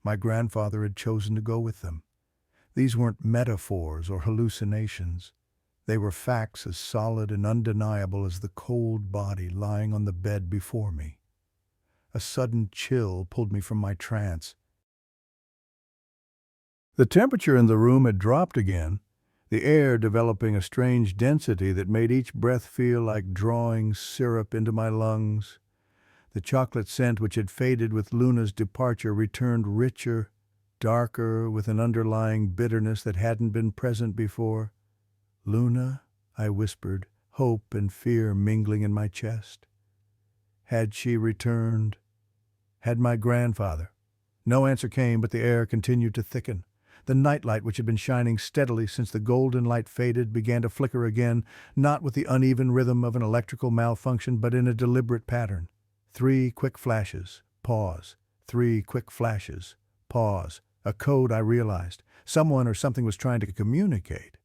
My grandfather had chosen to go with them. These weren't metaphors or hallucinations. They were facts as solid and undeniable as the cold body lying on the bed before me. A sudden chill pulled me from my trance. The temperature in the room had dropped again, the air developing a strange density that made each breath feel like drawing syrup into my lungs. The chocolate scent which had faded with Luna's departure returned richer, darker, with an underlying bitterness that hadn't been present before. "Luna," I whispered, hope and fear mingling in my chest. Had she returned? Had my grandfather? No answer came, but the air continued to thicken. The nightlight, which had been shining steadily since the golden light faded, began to flicker again, not with the uneven rhythm of an electrical malfunction, but in a deliberate pattern. 3 quick flashes, pause. 3 quick flashes, pause. A code, I realized. Someone or something was trying to communicate.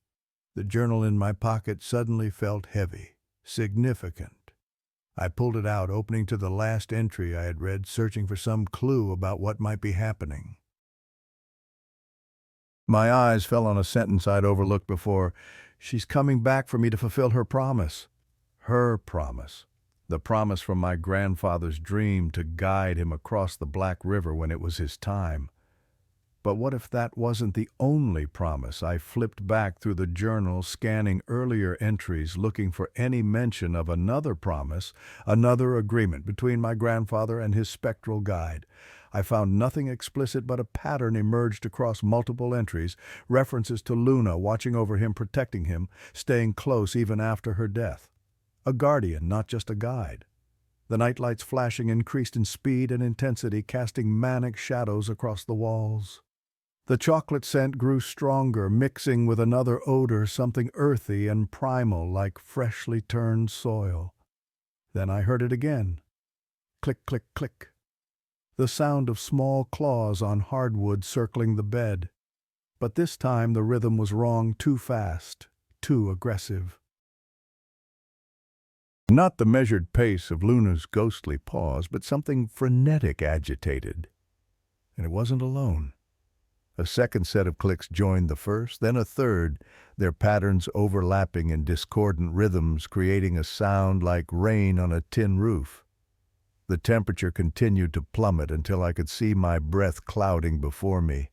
The journal in my pocket suddenly felt heavy, significant. I pulled it out, opening to the last entry I had read, searching for some clue about what might be happening. My eyes fell on a sentence I'd overlooked before. "She's coming back for me to fulfill her promise." Her promise. The promise from my grandfather's dream to guide him across the Black River when it was his time. But what if that wasn't the only promise? I flipped back through the journal, scanning earlier entries, looking for any mention of another promise, another agreement between my grandfather and his spectral guide. I found nothing explicit, but a pattern emerged across multiple entries, references to Luna watching over him, protecting him, staying close even after her death. A guardian, not just a guide. The nightlight's flashing increased in speed and intensity, casting manic shadows across the walls. The chocolate scent grew stronger, mixing with another odor, something earthy and primal like freshly turned soil. Then I heard it again. Click, click, click. The sound of small claws on hardwood circling the bed. But this time the rhythm was wrong, too fast, too aggressive. Not the measured pace of Luna's ghostly paws, but something frenetic, agitated. And it wasn't alone. A second set of clicks joined the first, then a third, their patterns overlapping in discordant rhythms, creating a sound like rain on a tin roof. The temperature continued to plummet until I could see my breath clouding before me,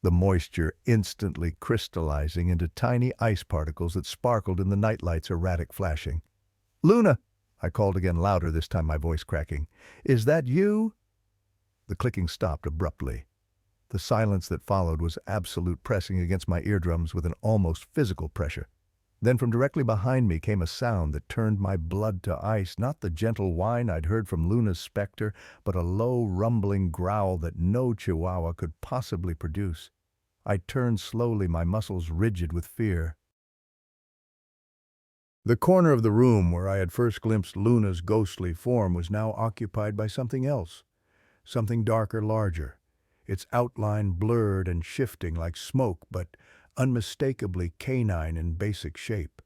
the moisture instantly crystallizing into tiny ice particles that sparkled in the nightlight's erratic flashing. "Luna!" I called again, louder, this time my voice cracking. "Is that you?" The clicking stopped abruptly. The silence that followed was absolute, pressing against my eardrums with an almost physical pressure. Then from directly behind me came a sound that turned my blood to ice, not the gentle whine I'd heard from Luna's specter, but a low, rumbling growl that no Chihuahua could possibly produce. I turned slowly, my muscles rigid with fear. The corner of the room where I had first glimpsed Luna's ghostly form was now occupied by something else, something darker, larger, its outline blurred and shifting like smoke, but unmistakably canine in basic shape.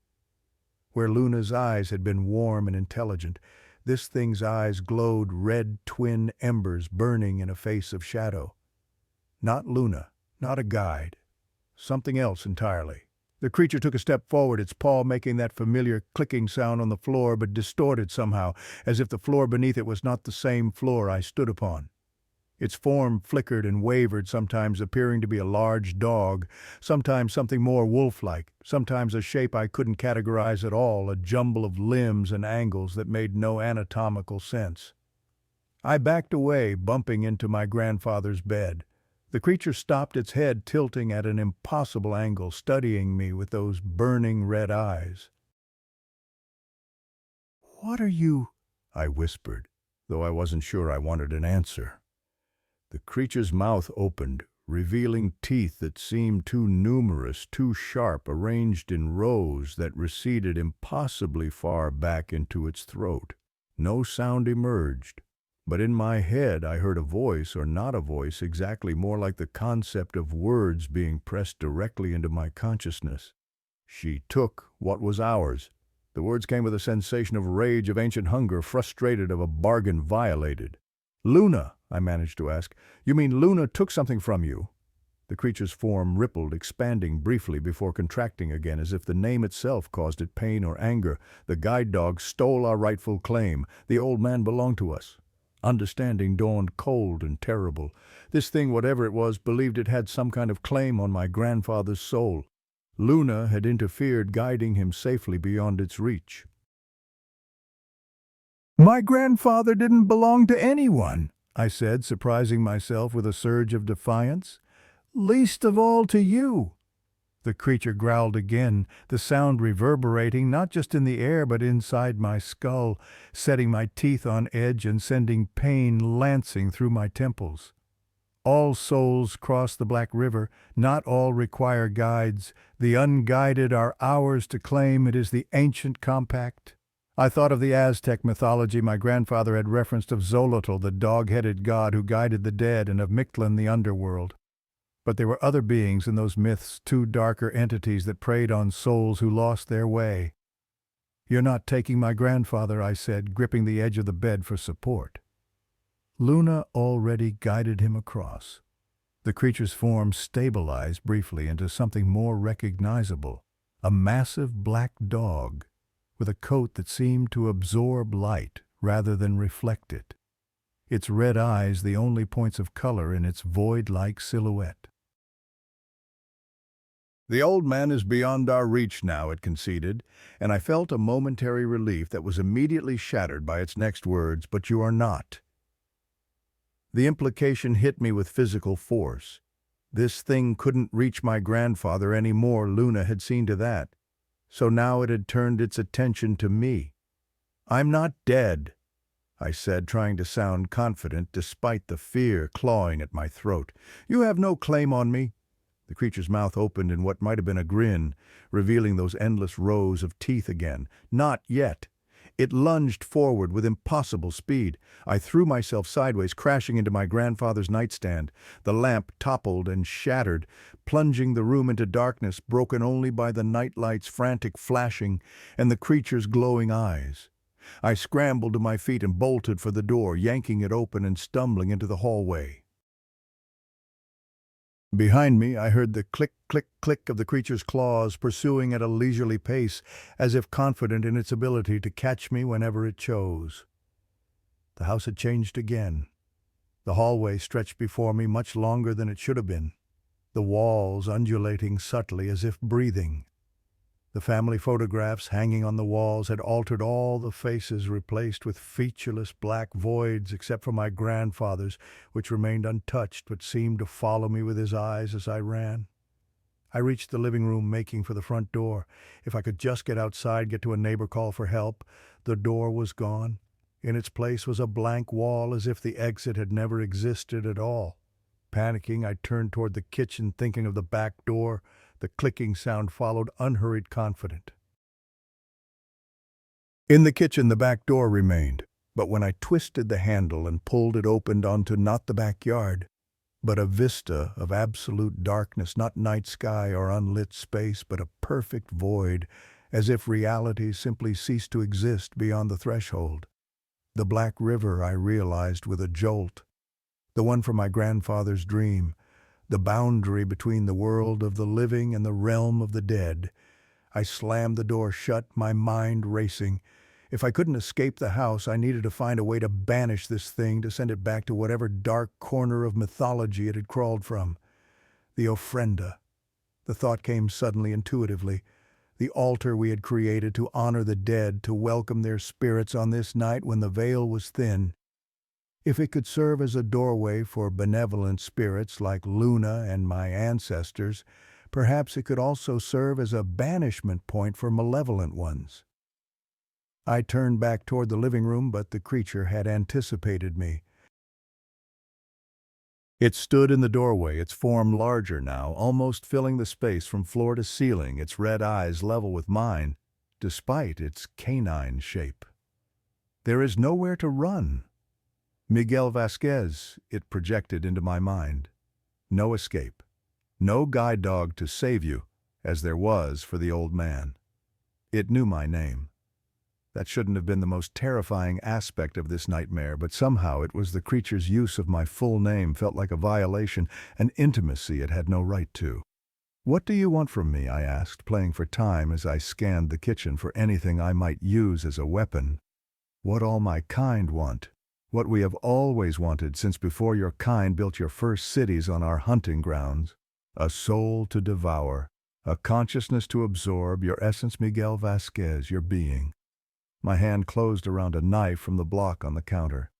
Where Luna's eyes had been warm and intelligent, this thing's eyes glowed red twin embers burning in a face of shadow. Not Luna, not a guide, something else entirely. The creature took a step forward, its paw making that familiar clicking sound on the floor, but distorted somehow, as if the floor beneath it was not the same floor I stood upon. Its form flickered and wavered, sometimes appearing to be a large dog, sometimes something more wolf-like, sometimes a shape I couldn't categorize at all, a jumble of limbs and angles that made no anatomical sense. I backed away, bumping into my grandfather's bed. The creature stopped, its head tilting at an impossible angle, studying me with those burning red eyes. "What are you?" I whispered, though I wasn't sure I wanted an answer. The creature's mouth opened, revealing teeth that seemed too numerous, too sharp, arranged in rows that receded impossibly far back into its throat. No sound emerged. But in my head I heard a voice, or not a voice exactly, more like the concept of words being pressed directly into my consciousness. "She took what was ours." The words came with a sensation of rage, of ancient hunger, frustrated, of a bargain violated. "Luna," I managed to ask, "you mean Luna took something from you?" The creature's form rippled, expanding briefly before contracting again, as if the name itself caused it pain or anger. "The guide dog stole our rightful claim. The old man belonged to us." Understanding dawned cold and terrible. This thing, whatever it was, believed it had some kind of claim on my grandfather's soul. Luna had interfered, guiding him safely beyond its reach. "My grandfather didn't belong to anyone," I said, surprising myself with a surge of defiance. "Least of all to you." The creature growled again, the sound reverberating not just in the air but inside my skull, setting my teeth on edge and sending pain lancing through my temples. "All souls cross the Black River, not all require guides. The unguided are ours to claim. It is the ancient compact." I thought of the Aztec mythology my grandfather had referenced, of Xolotl, the dog-headed god who guided the dead, and of Mictlan, the underworld. But there were other beings in those myths, two darker entities that preyed on souls who lost their way. "You're not taking my grandfather," I said, gripping the edge of the bed for support. Luna already guided him across. The creature's form stabilized briefly into something more recognizable, a massive black dog, with a coat that seemed to absorb light rather than reflect it. Its red eyes the only points of color in its void-like silhouette. "The old man is beyond our reach now," it conceded, and I felt a momentary relief that was immediately shattered by its next words, "But you are not." The implication hit me with physical force. This thing couldn't reach my grandfather any more, Luna had seen to that. So now it had turned its attention to me. "I'm not dead." I said, trying to sound confident despite the fear clawing at my throat. "You have no claim on me." The creature's mouth opened in what might have been a grin, revealing those endless rows of teeth again. Not yet. It lunged forward with impossible speed. I threw myself sideways, crashing into my grandfather's nightstand. The lamp toppled and shattered, plunging the room into darkness, broken only by the nightlight's frantic flashing and the creature's glowing eyes. I scrambled to my feet and bolted for the door, yanking it open and stumbling into the hallway. Behind me, I heard the click, click, click of the creature's claws pursuing at a leisurely pace, as if confident in its ability to catch me whenever it chose. The house had changed again. The hallway stretched before me much longer than it should have been, the walls undulating subtly as if breathing. The family photographs hanging on the walls had altered all the faces, replaced with featureless black voids except for my grandfather's, which remained untouched but seemed to follow me with his eyes as I ran. I reached the living room, making for the front door. If I could just get outside, get to a neighbor, call for help. The door was gone. In its place was a blank wall, as if the exit had never existed at all. Panicking, I turned toward the kitchen, thinking of the back door. The clicking sound followed, unhurried, confident. In the kitchen, the back door remained, but when I twisted the handle and pulled it opened onto not the backyard, but a vista of absolute darkness, not night sky or unlit space, but a perfect void, as if reality simply ceased to exist beyond the threshold. The black river, I realized with a jolt, the one from my grandfather's dream, the boundary between the world of the living and the realm of the dead. I slammed the door shut, my mind racing. If I couldn't escape the house, I needed to find a way to banish this thing, to send it back to whatever dark corner of mythology it had crawled from. The ofrenda. The thought came suddenly, intuitively. The altar we had created to honor the dead, to welcome their spirits on this night when the veil was thin. If it could serve as a doorway for benevolent spirits like Luna and my ancestors, perhaps it could also serve as a banishment point for malevolent ones. I turned back toward the living room, but the creature had anticipated me. It stood in the doorway, its form larger now, almost filling the space from floor to ceiling, its red eyes level with mine, despite its canine shape. "There is nowhere to run." Miguel Vásquez, it projected into my mind. No escape. No guide dog to save you, as there was for the old man. It knew my name. That shouldn't have been the most terrifying aspect of this nightmare, but somehow it was the creature's use of my full name felt like a violation, an intimacy it had no right to. "What do you want from me?" I asked, playing for time as I scanned the kitchen for anything I might use as a weapon. "What all my kind want. What we have always wanted since before your kind built your first cities on our hunting grounds. A soul to devour, a consciousness to absorb, your essence, Miguel Vásquez, your being." My hand closed around a knife from the block on the counter.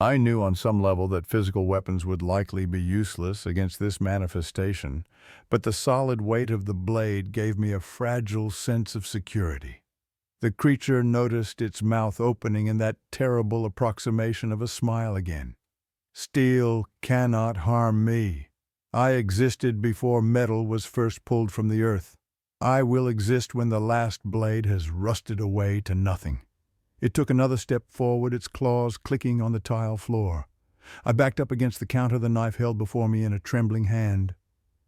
I knew on some level that physical weapons would likely be useless against this manifestation, but the solid weight of the blade gave me a fragile sense of security. The creature noticed its mouth opening in that terrible approximation of a smile again. "Steel cannot harm me. I existed before metal was first pulled from the earth. I will exist when the last blade has rusted away to nothing." It took another step forward, its claws clicking on the tile floor. I backed up against the counter, the knife held before me in a trembling hand.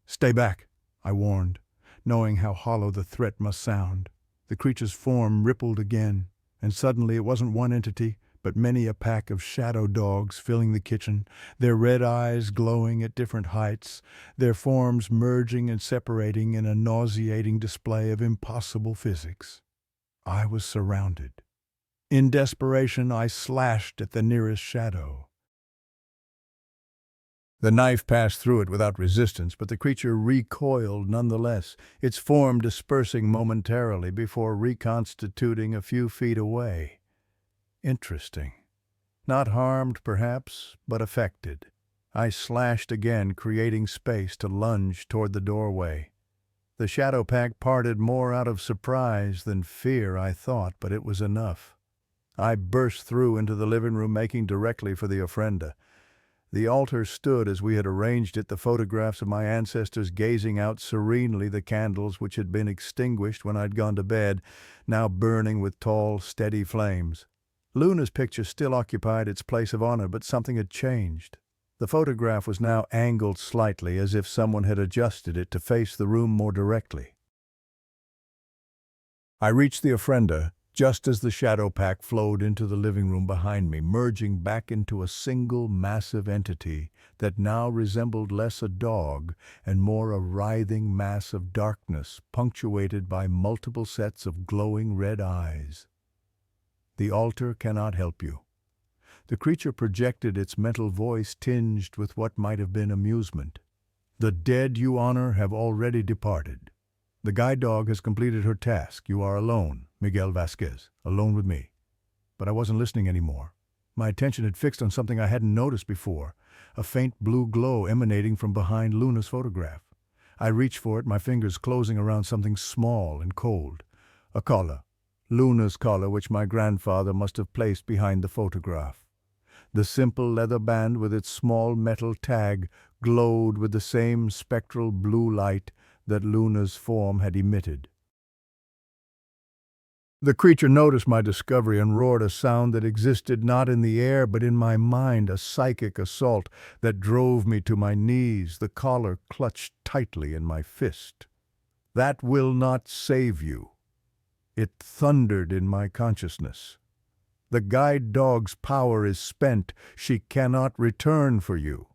"Stay back," I warned, knowing how hollow the threat must sound. The creature's form rippled again, and suddenly it wasn't one entity, but many a pack of shadow dogs filling the kitchen, their red eyes glowing at different heights, their forms merging and separating in a nauseating display of impossible physics. I was surrounded. In desperation, I slashed at the nearest shadow. The knife passed through it without resistance, but the creature recoiled nonetheless, its form dispersing momentarily before reconstituting a few feet away. Interesting. Not harmed, perhaps, but affected. I slashed again, creating space to lunge toward the doorway. The shadow pack parted more out of surprise than fear, I thought, but it was enough. I burst through into the living room, making directly for the ofrenda. The altar stood as we had arranged it, the photographs of my ancestors gazing out serenely, the candles which had been extinguished when I'd gone to bed, now burning with tall, steady flames. Luna's picture still occupied its place of honor, but something had changed. The photograph was now angled slightly, as if someone had adjusted it to face the room more directly. I reached the ofrenda just as the shadow pack flowed into the living room behind me, merging back into a single massive entity that now resembled less a dog and more a writhing mass of darkness, punctuated by multiple sets of glowing red eyes. The altar cannot help you. The creature projected its mental voice tinged with what might have been amusement. The dead you honor have already departed. The guide dog has completed her task. You are alone, Miguel Vásquez, alone with me. But I wasn't listening anymore. My attention had fixed on something I hadn't noticed before, a faint blue glow emanating from behind Luna's photograph. I reached for it, my fingers closing around something small and cold. A collar. Luna's collar, which my grandfather must have placed behind the photograph. The simple leather band with its small metal tag glowed with the same spectral blue light that Luna's form had emitted. The creature noticed my discovery and roared a sound that existed not in the air but in my mind, a psychic assault that drove me to my knees, the collar clutched tightly in my fist. That will not save you. It thundered in my consciousness. The guide dog's power is spent. She cannot return for you.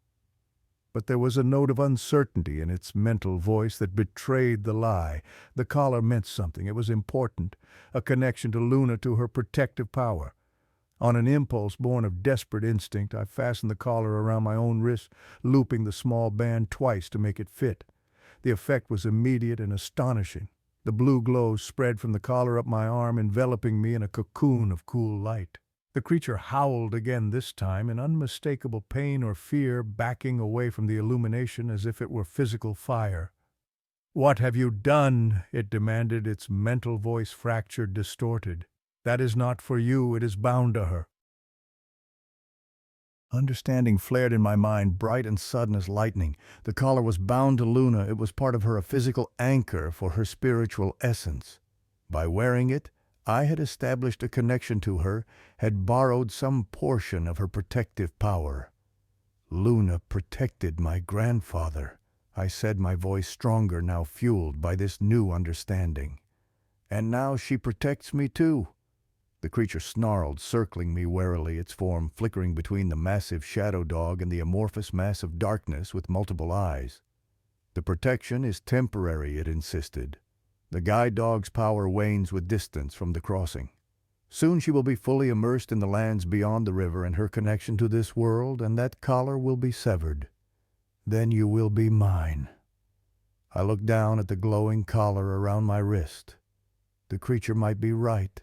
But there was a note of uncertainty in its mental voice that betrayed the lie. The collar meant something. It was important, a connection to Luna, to her protective power. On an impulse born of desperate instinct, I fastened the collar around my own wrist, looping the small band twice to make it fit. The effect was immediate and astonishing. The blue glow spread from the collar up my arm, enveloping me in a cocoon of cool light. The creature howled again, this time in unmistakable pain or fear, backing away from the illumination as if it were physical fire. "What have you done?" it demanded, its mental voice fractured, distorted. "That is not for you. It is bound to her." Understanding flared in my mind, bright and sudden as lightning. The collar was bound to Luna. It was part of her, a physical anchor for her spiritual essence. By wearing it, I had established a connection to her, had borrowed some portion of her protective power. Luna protected my grandfather, I said, my voice stronger now, fueled by this new understanding. And now she protects me too. The creature snarled, circling me warily, its form flickering between the massive shadow dog and the amorphous mass of darkness with multiple eyes. The protection is temporary, it insisted. The guide dog's power wanes with distance from the crossing. Soon she will be fully immersed in the lands beyond the river and her connection to this world, and that collar will be severed. Then you will be mine. I looked down at the glowing collar around my wrist. The creature might be right.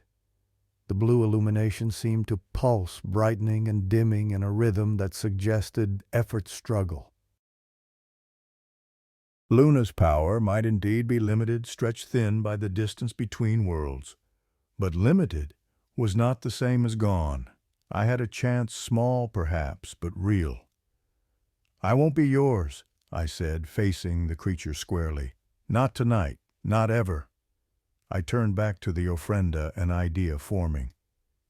The blue illumination seemed to pulse, brightening and dimming in a rhythm that suggested effort-struggle. Luna's power might indeed be limited, stretched thin by the distance between worlds. But limited was not the same as gone. I had a chance, small perhaps, but real. "I won't be yours," I said, facing the creature squarely. "Not tonight, not ever." I turned back to the ofrenda, an idea forming.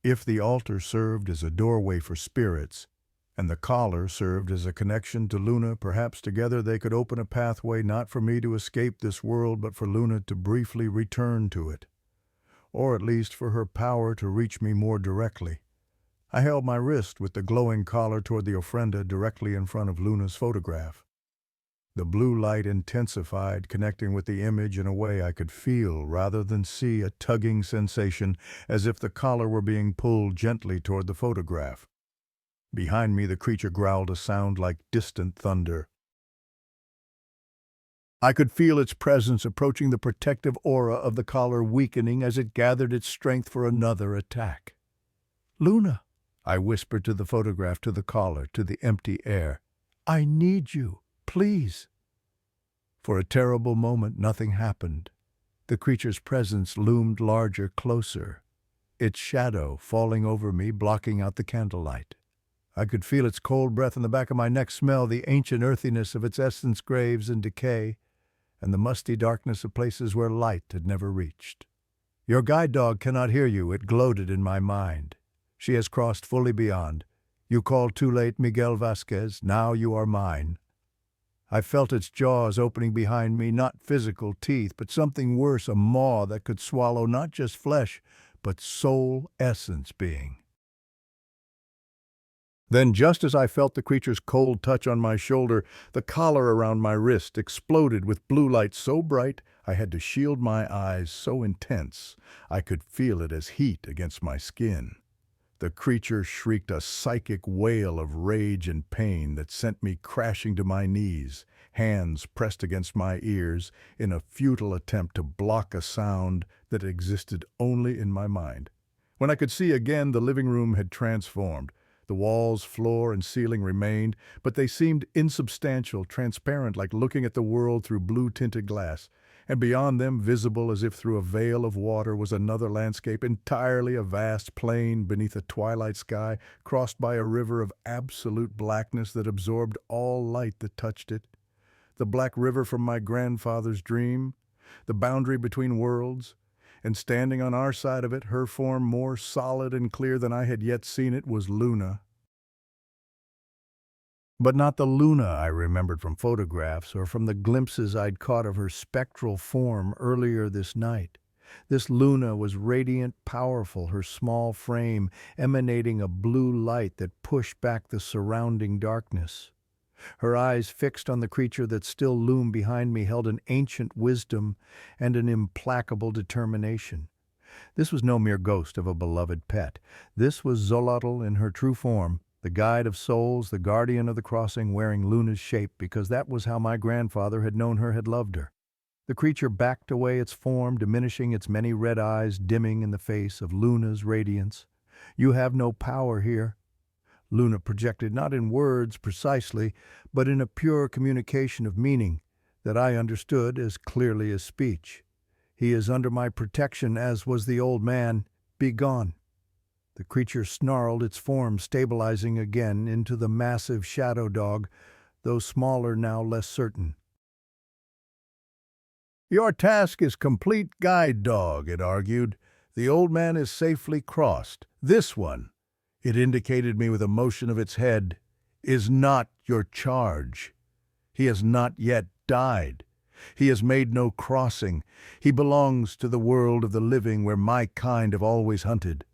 If the altar served as a doorway for spirits, and the collar served as a connection to Luna, perhaps together they could open a pathway not for me to escape this world, but for Luna to briefly return to it. Or at least for her power to reach me more directly. I held my wrist with the glowing collar toward the ofrenda directly in front of Luna's photograph. The blue light intensified, connecting with the image in a way I could feel rather than see, a tugging sensation as if the collar were being pulled gently toward the photograph. Behind me, the creature growled a sound like distant thunder. I could feel its presence approaching, the protective aura of the collar weakening as it gathered its strength for another attack. "Luna," I whispered to the photograph, to the collar, to the empty air. "I need you, please." For a terrible moment, nothing happened. The creature's presence loomed larger, closer. its shadow falling over me, blocking out the candlelight. I could feel its cold breath in the back of my neck, smell the ancient earthiness of its essence graves and decay, and the musty darkness of places where light had never reached. Your guide dog cannot hear you, it gloated in my mind. She has crossed fully beyond. You called too late, Miguel Vásquez, now you are mine. I felt its jaws opening behind me, not physical teeth, but something worse, a maw that could swallow not just flesh, but soul essence being. Then, just as I felt the creature's cold touch on my shoulder, the collar around my wrist exploded with blue light so bright I had to shield my eyes, so intense I could feel it as heat against my skin. The creature shrieked a psychic wail of rage and pain that sent me crashing to my knees, hands pressed against my ears in a futile attempt to block a sound that existed only in my mind. When I could see again, the living room had transformed. The walls, floor, and ceiling remained, but they seemed insubstantial, transparent, like looking at the world through blue-tinted glass. And beyond them, visible as if through a veil of water, was another landscape, entirely a vast plain beneath a twilight sky, crossed by a river of absolute blackness that absorbed all light that touched it. The black river from my grandfather's dream, the boundary between worlds, and standing on our side of it, her form more solid and clear than I had yet seen it, was Luna. But not the Luna I remembered from photographs or from the glimpses I'd caught of her spectral form earlier this night. This Luna was radiant, powerful, her small frame emanating a blue light that pushed back the surrounding darkness. Her eyes, fixed on the creature that still loomed behind me, held an ancient wisdom and an implacable determination. This was no mere ghost of a beloved pet. This was Xolotl in her true form, the guide of souls, the guardian of the crossing, wearing Luna's shape, because that was how my grandfather had known her, had loved her. The creature backed away its form, diminishing its many red eyes, dimming in the face of Luna's radiance. "You have no power here," Luna projected, not in words precisely, but in a pure communication of meaning that I understood as clearly as speech. "He is under my protection, as was the old man. Be gone." The creature snarled, its form stabilizing again into the massive shadow dog, though smaller now, less certain. "Your task is complete, guide dog," it argued. "The old man is safely crossed. This one," it indicated me with a motion of its head, "is not your charge. He has not yet died. He has made no crossing. He belongs to the world of the living where my kind have always hunted."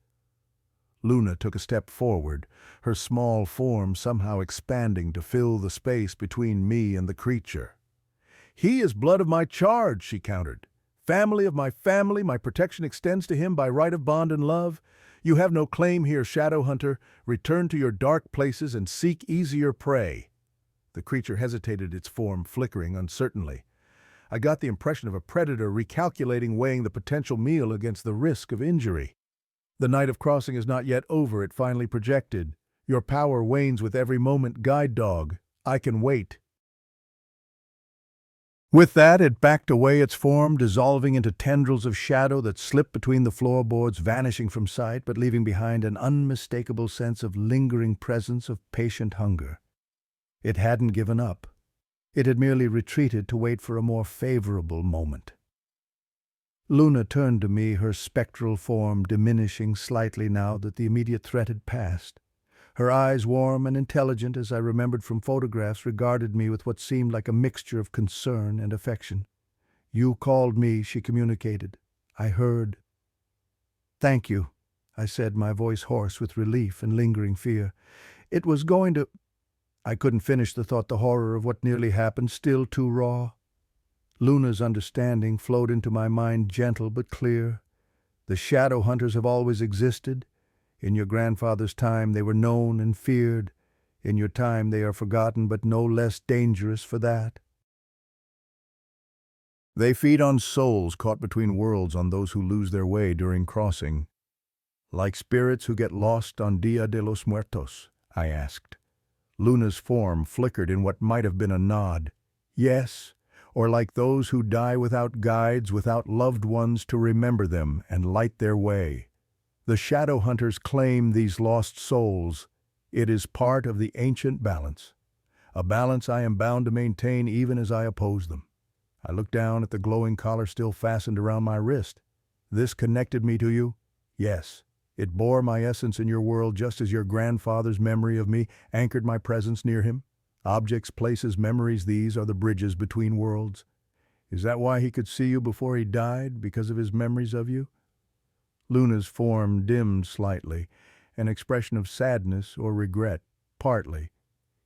Luna took a step forward, her small form somehow expanding to fill the space between me and the creature. "He is blood of my charge," she countered. "Family of my family, my protection extends to him by right of bond and love. You have no claim here, shadow hunter. Return to your dark places and seek easier prey." The creature hesitated, its form flickering uncertainly. I got the impression of a predator recalculating, weighing the potential meal against the risk of injury. "The night of crossing is not yet over," it finally projected. "Your power wanes with every moment, guide dog. I can wait." With that, it backed away, its form dissolving into tendrils of shadow that slipped between the floorboards, vanishing from sight, but leaving behind an unmistakable sense of lingering presence, of patient hunger. It hadn't given up. It had merely retreated to wait for a more favorable moment. Luna turned to me, her spectral form diminishing slightly now that the immediate threat had passed. Her eyes, warm and intelligent as I remembered from photographs, regarded me with what seemed like a mixture of concern and affection. "You called me," she communicated. "I heard." "Thank you," I said, my voice hoarse with relief and lingering fear. "It was going to—" I couldn't finish the thought, the horror of what nearly happened, still too raw. Luna's understanding flowed into my mind, gentle but clear. "The shadow hunters have always existed. In your grandfather's time they were known and feared. In your time they are forgotten, but no less dangerous for that. They feed on souls caught between worlds, on those who lose their way during crossing." "Like spirits who get lost on DíaDeLosMuertos?" I asked. Luna's form flickered in what might have been a nod. "Yes. Or like those who die without guides, without loved ones to remember them and light their way. The shadow hunters claim these lost souls. It is part of the ancient balance, a balance I am bound to maintain even as I oppose them. I looked down at the glowing collar still fastened around my wrist. This connected me to you? Yes. It bore my essence in your world just as your grandfather's memory of me anchored my presence near him. Objects, places, memories, these are the bridges between worlds. Is that why he could see you before he died, because of his memories of you? Luna's form dimmed slightly, an expression of sadness or regret, partly.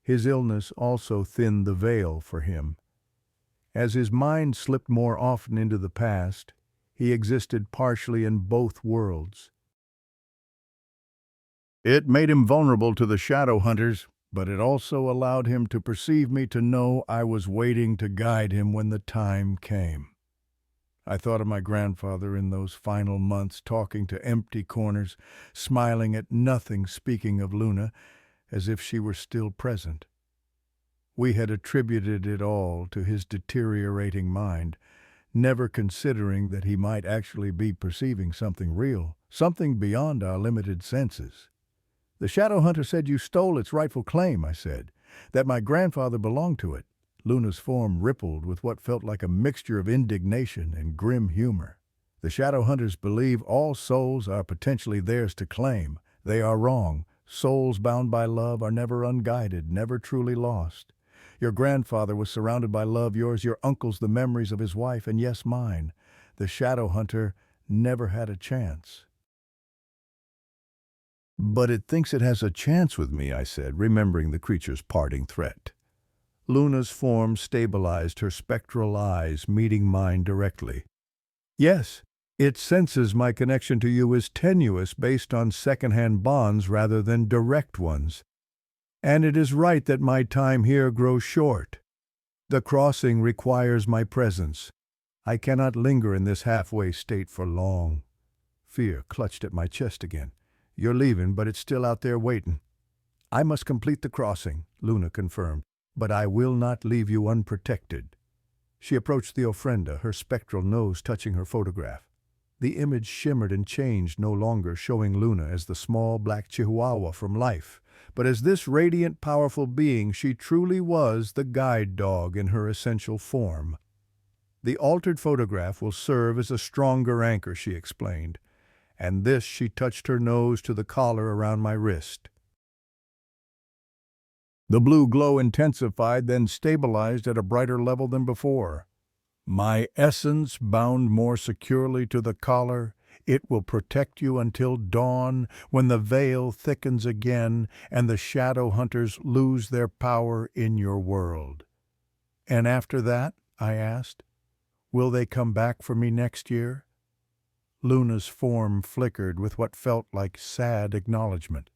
His illness also thinned the veil for him. As his mind slipped more often into the past, he existed partially in both worlds. It made him vulnerable to the shadow hunters, but it also allowed him to perceive me, to know I was waiting to guide him when the time came. I thought of my grandfather in those final months, talking to empty corners, smiling at nothing, speaking of Luna as if she were still present. We had attributed it all to his deteriorating mind, never considering that he might actually be perceiving something real, something beyond our limited senses. The shadow hunter said you stole its rightful claim, I said, that my grandfather belonged to it. Luna's form rippled with what felt like a mixture of indignation and grim humor. The shadow hunters believe all souls are potentially theirs to claim. They are wrong. Souls bound by love are never unguided, never truly lost. Your grandfather was surrounded by love, yours, your uncle's, the memories of his wife, and yes, mine. The shadow hunter never had a chance. But it thinks it has a chance with me, I said, remembering the creature's parting threat. Luna's form stabilized, her spectral eyes meeting mine directly. Yes, it senses my connection to you is tenuous, based on second-hand bonds rather than direct ones. And it is right that my time here grows short. The crossing requires my presence. I cannot linger in this halfway state for long. Fear clutched at my chest again. You're leaving, but it's still out there waiting. I must complete the crossing, Luna confirmed, but I will not leave you unprotected. She approached the ofrenda, her spectral nose touching her photograph. The image shimmered and changed, no longer showing Luna as the small black Chihuahua from life, but as this radiant, powerful being she truly was, the guide dog in her essential form. The altered photograph will serve as a stronger anchor, she explained, and this, she touched her nose to the collar around my wrist. The blue glow intensified, then stabilized at a brighter level than before. My essence bound more securely to the collar, it will protect you until dawn, when the veil thickens again and the shadow hunters lose their power in your world. And after that, I asked, will they come back for me next year? Luna's form flickered with what felt like sad acknowledgement.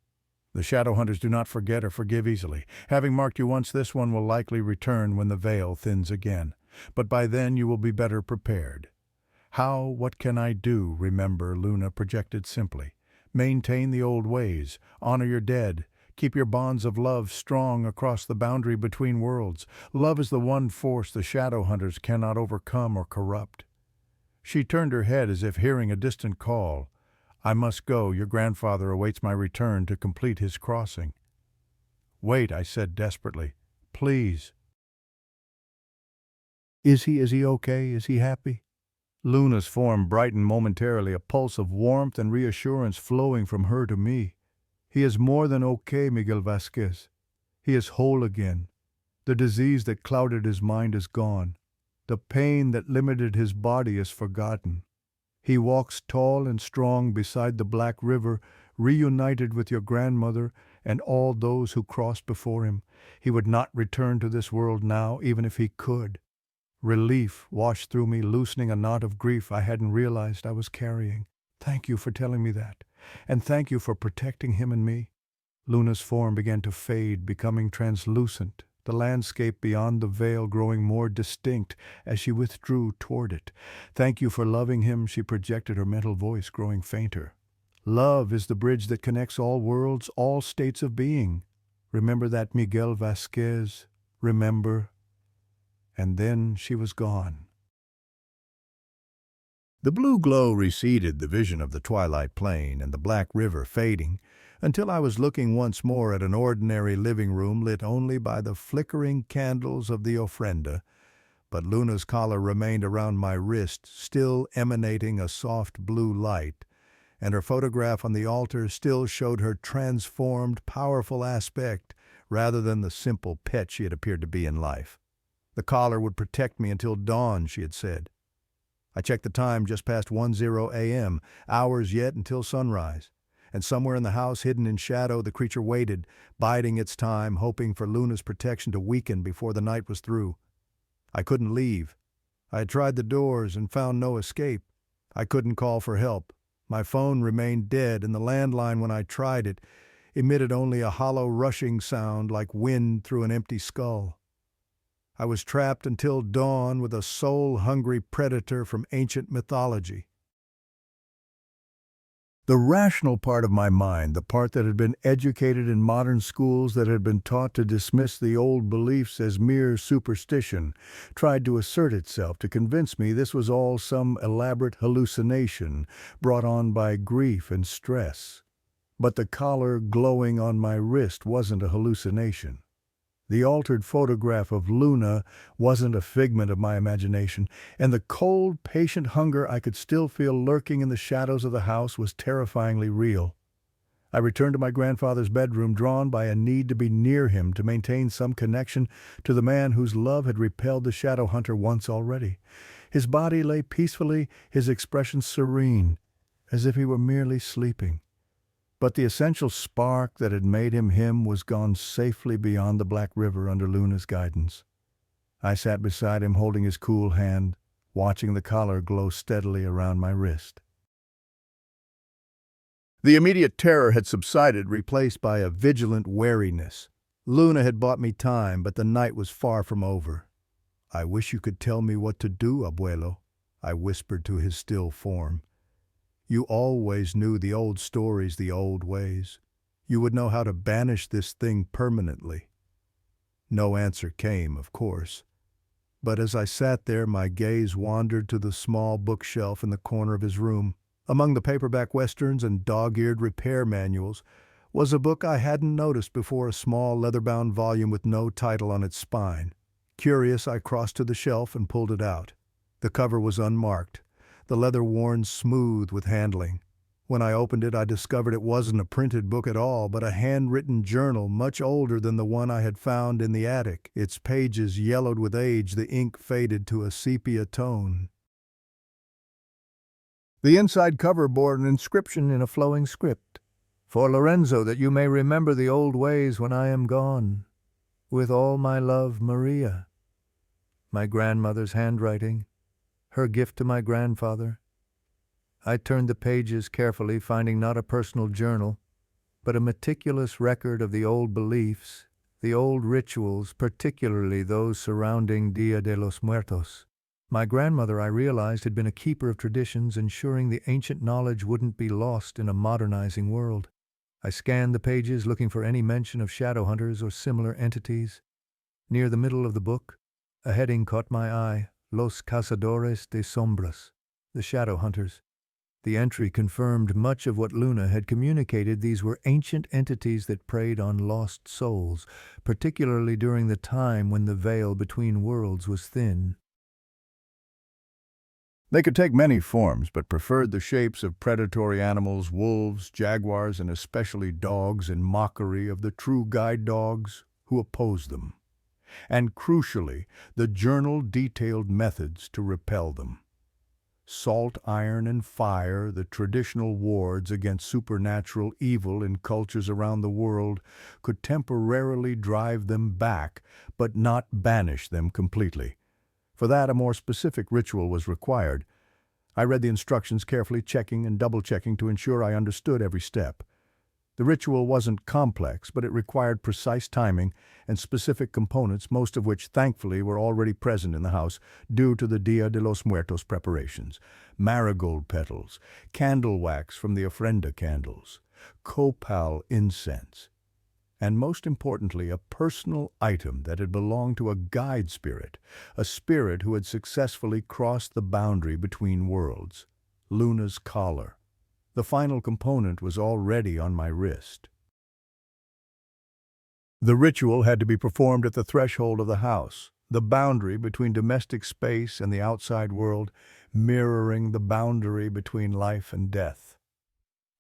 The shadow hunters do not forget or forgive easily. Having marked you once, this one will likely return when the veil thins again. But by then you will be better prepared. How, what can I do? Remember, Luna projected simply. Maintain the old ways, honor your dead, keep your bonds of love strong across the boundary between worlds. Love is the one force the shadow hunters cannot overcome or corrupt. She turned her head as if hearing a distant call. I must go. Your grandfather awaits my return to complete his crossing. Wait, I said desperately. Please. Is he okay? Is he happy? Luna's form brightened momentarily, a pulse of warmth and reassurance flowing from her to me. He is more than okay, Miguel Vásquez. He is whole again. The disease that clouded his mind is gone. The pain that limited his body is forgotten. He walks tall and strong beside the Black River, reunited with your grandmother and all those who crossed before him. He would not return to this world now, even if he could. Relief washed through me, loosening a knot of grief I hadn't realized I was carrying. Thank you for telling me that, and thank you for protecting him and me. Luna's form began to fade, becoming translucent, the landscape beyond the veil growing more distinct as she withdrew toward it. Thank you for loving him, she projected, her mental voice growing fainter. Love is the bridge that connects all worlds, all states of being. Remember that, Miguel Vásquez. Remember. And then she was gone. The blue glow receded, the vision of the twilight plain and the black river fading, until I was looking once more at an ordinary living room lit only by the flickering candles of the ofrenda, but Luna's collar remained around my wrist, still emanating a soft blue light, and her photograph on the altar still showed her transformed, powerful aspect rather than the simple pet she had appeared to be in life. The collar would protect me until dawn, she had said. I checked the time, just past 10 a.m., hours yet until sunrise, and somewhere in the house, hidden in shadow, the creature waited, biding its time, hoping for Luna's protection to weaken before the night was through. I couldn't leave. I had tried the doors and found no escape. I couldn't call for help. My phone remained dead, and the landline, when I tried it, emitted only a hollow rushing sound like wind through an empty skull. I was trapped until dawn with a soul-hungry predator from ancient mythology. The rational part of my mind, the part that had been educated in modern schools, that had been taught to dismiss the old beliefs as mere superstition, tried to assert itself to convince me this was all some elaborate hallucination brought on by grief and stress. But the collar glowing on my wrist wasn't a hallucination. The altered photograph of Luna wasn't a figment of my imagination, and the cold, patient hunger I could still feel lurking in the shadows of the house was terrifyingly real. I returned to my grandfather's bedroom, drawn by a need to be near him, to maintain some connection to the man whose love had repelled the shadow hunter once already. His body lay peacefully, his expression serene, as if he were merely sleeping. But the essential spark that had made him him was gone safely beyond the Black River under Luna's guidance. I sat beside him, holding his cool hand, watching the collar glow steadily around my wrist. The immediate terror had subsided, replaced by a vigilant wariness. Luna had bought me time, but the night was far from over. "I wish you could tell me what to do, abuelo," I whispered to his still form. "You always knew the old stories, the old ways. You would know how to banish this thing permanently." No answer came, of course. But as I sat there, my gaze wandered to the small bookshelf in the corner of his room. Among the paperback westerns and dog-eared repair manuals was a book I hadn't noticed before, a small leather-bound volume with no title on its spine. Curious, I crossed to the shelf and pulled it out. The cover was unmarked, the leather worn smooth with handling. When I opened it, I discovered it wasn't a printed book at all, but a handwritten journal much older than the one I had found in the attic. Its pages yellowed with age, the ink faded to a sepia tone. The inside cover bore an inscription in a flowing script: "For Lorenzo, that you may remember the old ways when I am gone. With all my love, Maria." My grandmother's handwriting, her gift to my grandfather. I turned the pages carefully, finding not a personal journal, but a meticulous record of the old beliefs, the old rituals, particularly those surrounding DíaDeLosMuertos. My grandmother, I realized, had been a keeper of traditions, ensuring the ancient knowledge wouldn't be lost in a modernizing world. I scanned the pages, looking for any mention of shadow hunters or similar entities. Near the middle of the book, a heading caught my eye: Los Cazadores de Sombras, the Shadow Hunters. The entry confirmed much of what Luna had communicated. These were ancient entities that preyed on lost souls, particularly during the time when the veil between worlds was thin. They could take many forms, but preferred the shapes of predatory animals, wolves, jaguars, and especially dogs, in mockery of the true guide dogs who opposed them. And crucially, the journal detailed methods to repel them. Salt, iron, and fire, the traditional wards against supernatural evil in cultures around the world, could temporarily drive them back, but not banish them completely. For that, a more specific ritual was required. I read the instructions carefully, checking and double-checking to ensure I understood every step. The ritual wasn't complex, but it required precise timing and specific components, most of which, thankfully, were already present in the house due to the Dia de los Muertos preparations. Marigold petals, candle wax from the ofrenda candles, copal incense. and most importantly, a personal item that had belonged to a guide spirit, a spirit who had successfully crossed the boundary between worlds. Luna's collar. The final component was already on my wrist. The ritual had to be performed at the threshold of the house, the boundary between domestic space and the outside world, mirroring the boundary between life and death.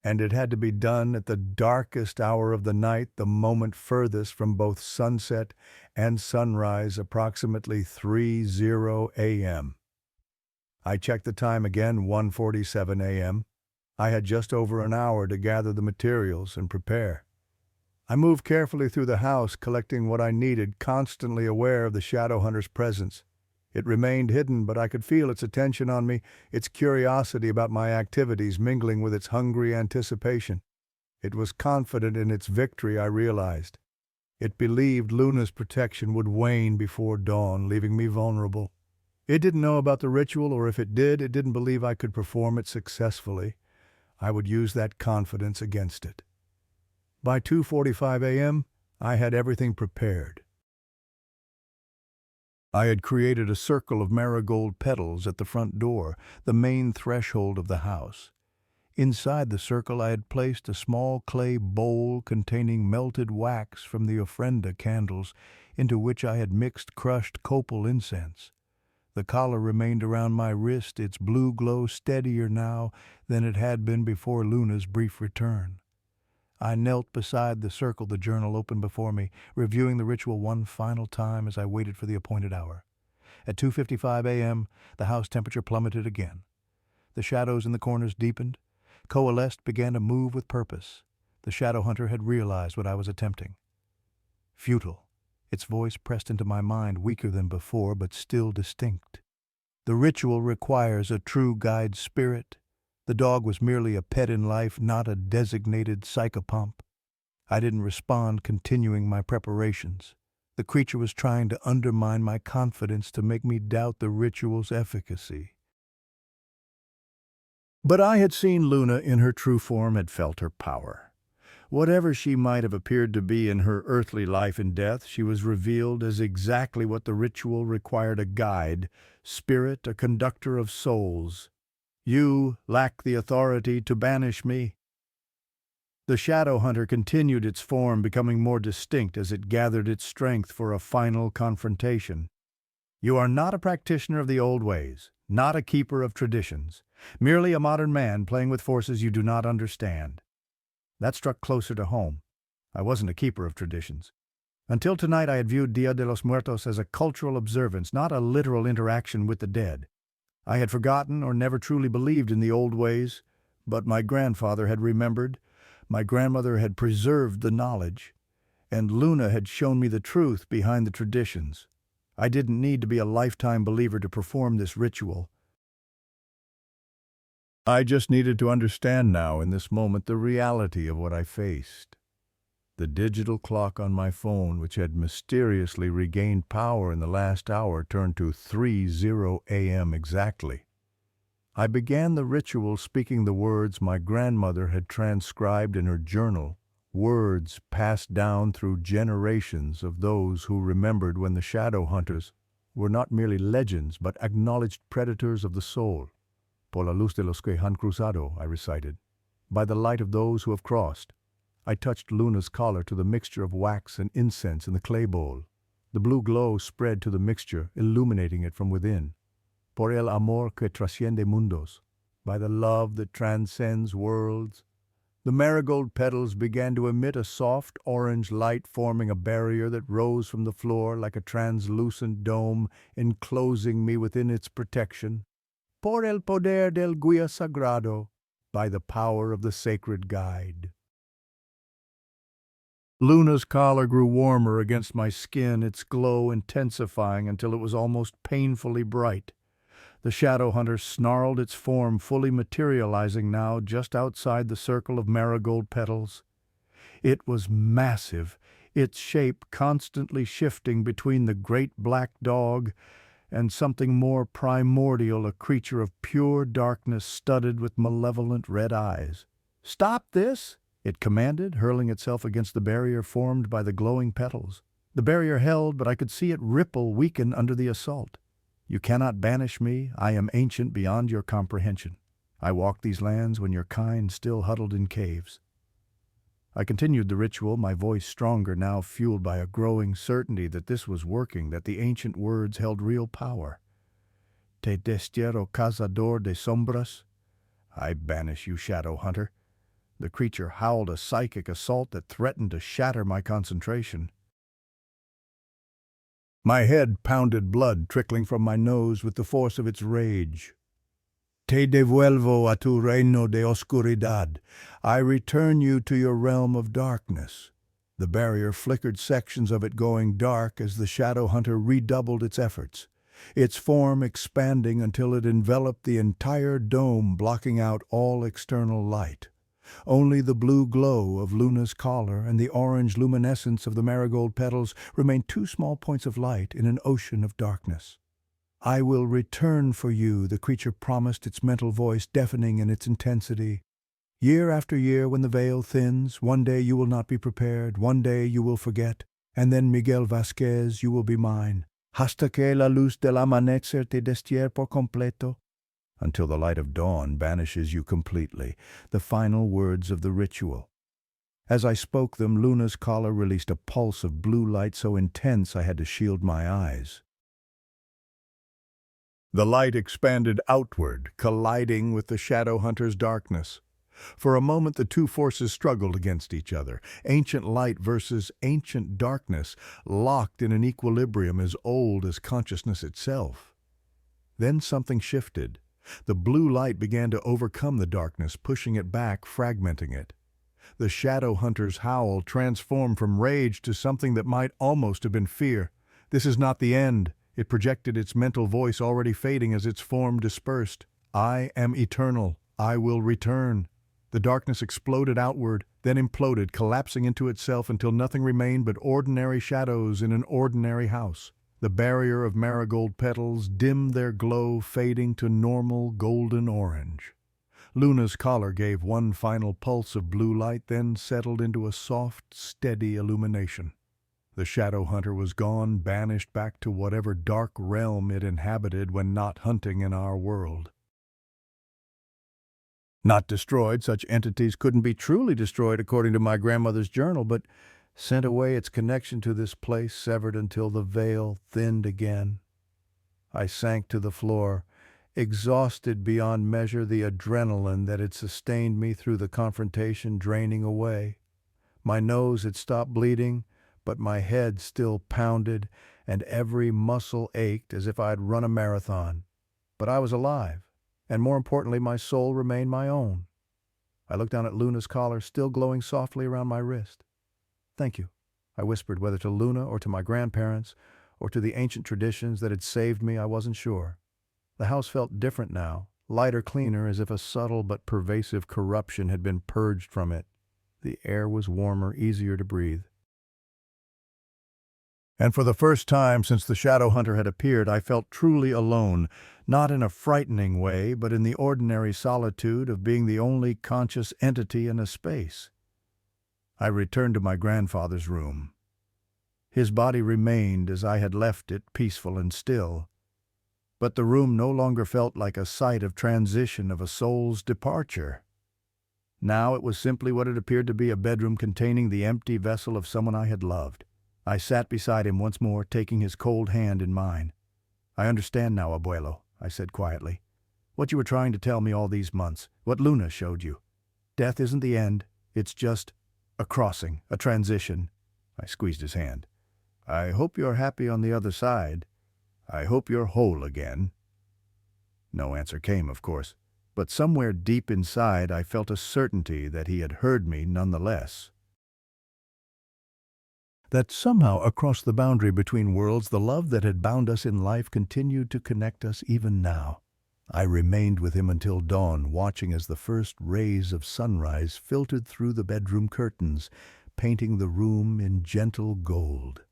And it had to be done at the darkest hour of the night, the moment furthest from both sunset and sunrise, approximately 3:00 a.m. I checked the time again, 1:47 a.m. I had just over an hour to gather the materials and prepare. I moved carefully through the house, collecting what I needed, constantly aware of the shadow hunter's presence. It remained hidden, but I could feel its attention on me, its curiosity about my activities mingling with its hungry anticipation. It was confident in its victory, I realized. It believed Luna's protection would wane before dawn, leaving me vulnerable. It didn't know about the ritual, or if it didn't believe I could perform it successfully. I would use that confidence against it. By 2:45 a.m., I had everything prepared. I had created a circle of marigold petals at the front door, the main threshold of the house. Inside the circle I had placed a small clay bowl containing melted wax from the ofrenda candles, into which I had mixed crushed copal incense. The collar remained around my wrist, its blue glow steadier now than it had been before Luna's brief return. I knelt beside the circle, the journal open before me, reviewing the ritual one final time as I waited for the appointed hour. At 2:55 a.m., the house temperature plummeted again. The shadows in the corners deepened, coalesced, began to move with purpose. The shadow hunter had realized what I was attempting. Futile. Its voice pressed into my mind, weaker than before, but still distinct. The ritual requires a true guide spirit. The dog was merely a pet in life, not a designated psychopomp. I didn't respond, continuing my preparations. The creature was trying to undermine my confidence, to make me doubt the ritual's efficacy. But I had seen Luna in her true form, had felt her power. Whatever she might have appeared to be in her earthly life and death, she was revealed as exactly what the ritual required: a guide, spirit, a conductor of souls. You lack the authority to banish me. The shadow hunter continued its form, becoming more distinct as it gathered its strength for a final confrontation. You are not a practitioner of the old ways, not a keeper of traditions, merely a modern man playing with forces you do not understand. That struck closer to home. I wasn't a keeper of traditions. Until tonight I had viewed DíaDeLosMuertos as a cultural observance, not a literal interaction with the dead. I had forgotten or never truly believed in the old ways, but my grandfather had remembered, my grandmother had preserved the knowledge, and Luna had shown me the truth behind the traditions. I didn't need to be a lifetime believer to perform this ritual. I just needed to understand now, in this moment, the reality of what I faced. The digital clock on my phone, which had mysteriously regained power in the last hour, turned to 3:00 a.m. exactly. I began the ritual speaking the words my grandmother had transcribed in her journal, words passed down through generations of those who remembered when the shadow hunters were not merely legends but acknowledged predators of the soul. Por la luz de los que han cruzado, I recited. By the light of those who have crossed. I touched Luna's collar to the mixture of wax and incense in the clay bowl. The blue glow spread to the mixture, illuminating it from within. Por el amor que trasciende mundos, by the love that transcends worlds. The marigold petals began to emit a soft orange light, forming a barrier that rose from the floor like a translucent dome, enclosing me within its protection. Por el poder del guía sagrado, by the power of the sacred guide. Luna's collar grew warmer against my skin, its glow intensifying until it was almost painfully bright. The shadow hunter snarled, its form fully materializing now just outside the circle of marigold petals. It was massive, its shape constantly shifting between the great black dog and something more primordial, a creature of pure darkness studded with malevolent red eyes. "Stop this!" It commanded, hurling itself against the barrier formed by the glowing petals. The barrier held, but I could see it ripple, weaken under the assault. You cannot banish me. I am ancient beyond your comprehension. I walked these lands when your kind still huddled in caves. I continued the ritual, my voice stronger now, fueled by a growing certainty that this was working, that the ancient words held real power. Te destierro cazador de sombras. I banish you, shadow hunter. The creature howled a psychic assault that threatened to shatter my concentration. My head pounded, blood trickling from my nose with the force of its rage. Te devuelvo a tu reino de oscuridad. I return you to your realm of darkness. The barrier flickered, sections of it going dark as the shadow hunter redoubled its efforts, its form expanding until it enveloped the entire dome, blocking out all external light. Only the blue glow of Luna's collar and the orange luminescence of the marigold petals remained two small points of light in an ocean of darkness. I will return for you, the creature promised, its mental voice deafening in its intensity. Year after year, when the veil thins, one day you will not be prepared, one day you will forget, and then, Miguel Vásquez, you will be mine. Hasta que la luz del amanecer te destier por completo. Until the light of dawn banishes you completely, the final words of the ritual. As I spoke them, Luna's collar released a pulse of blue light so intense I had to shield my eyes. The light expanded outward, colliding with the shadow hunter's darkness. For a moment the two forces struggled against each other, ancient light versus ancient darkness, locked in an equilibrium as old as consciousness itself. Then something shifted. The blue light began to overcome the darkness, pushing it back, fragmenting it. The shadow hunter's howl transformed from rage to something that might almost have been fear. This is not the end. It projected its mental voice, already fading as its form dispersed. I am eternal. I will return. The darkness exploded outward, then imploded, collapsing into itself until nothing remained but ordinary shadows in an ordinary house. The barrier of marigold petals dimmed their glow, fading to normal golden orange. Luna's collar gave one final pulse of blue light, then settled into a soft, steady illumination. The shadow hunter was gone, banished back to whatever dark realm it inhabited when not hunting in our world. Not destroyed, such entities couldn't be truly destroyed according to my grandmother's journal, but sent away, its connection to this place severed until the veil thinned again. I sank to the floor, exhausted beyond measure, the adrenaline that had sustained me through the confrontation draining away. My nose had stopped bleeding, but my head still pounded, and every muscle ached as if I had run a marathon. But I was alive, and more importantly, my soul remained my own. I looked down at Luna's collar, still glowing softly around my wrist. "Thank you," I whispered, whether to Luna or to my grandparents or to the ancient traditions that had saved me, I wasn't sure. The house felt different now, lighter, cleaner, as if a subtle but pervasive corruption had been purged from it. The air was warmer, easier to breathe. And for the first time since the shadow hunter had appeared, I felt truly alone, not in a frightening way, but in the ordinary solitude of being the only conscious entity in a space. I returned to my grandfather's room. His body remained as I had left it, peaceful and still. But the room no longer felt like a site of transition, of a soul's departure. Now it was simply what it appeared to be, a bedroom containing the empty vessel of someone I had loved. I sat beside him once more, taking his cold hand in mine. "I understand now, Abuelo," I said quietly. "What you were trying to tell me all these months, what Luna showed you. Death isn't the end, it's just a crossing, a transition." I squeezed his hand. "I hope you're happy on the other side. I hope you're whole again." No answer came, of course, but somewhere deep inside I felt a certainty that he had heard me nonetheless. That somehow across the boundary between worlds, the love that had bound us in life continued to connect us even now. I remained with him until dawn, watching as the first rays of sunrise filtered through the bedroom curtains, painting the room in gentle gold.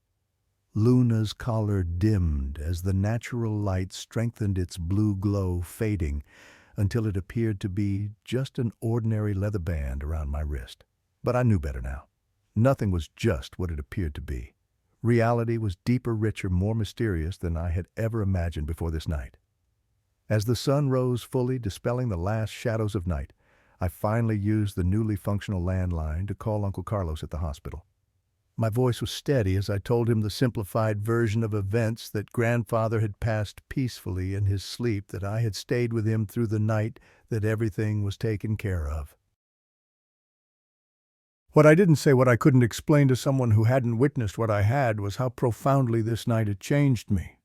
Luna's collar dimmed as the natural light strengthened its blue glow, fading until it appeared to be just an ordinary leather band around my wrist. But I knew better now. Nothing was just what it appeared to be. Reality was deeper, richer, more mysterious than I had ever imagined before this night. As the sun rose fully, dispelling the last shadows of night, I finally used the newly functional landline to call Uncle Carlos at the hospital. My voice was steady as I told him the simplified version of events, that Grandfather had passed peacefully in his sleep, that I had stayed with him through the night, that everything was taken care of. What I didn't say, what I couldn't explain to someone who hadn't witnessed what I had, was how profoundly this night had changed me.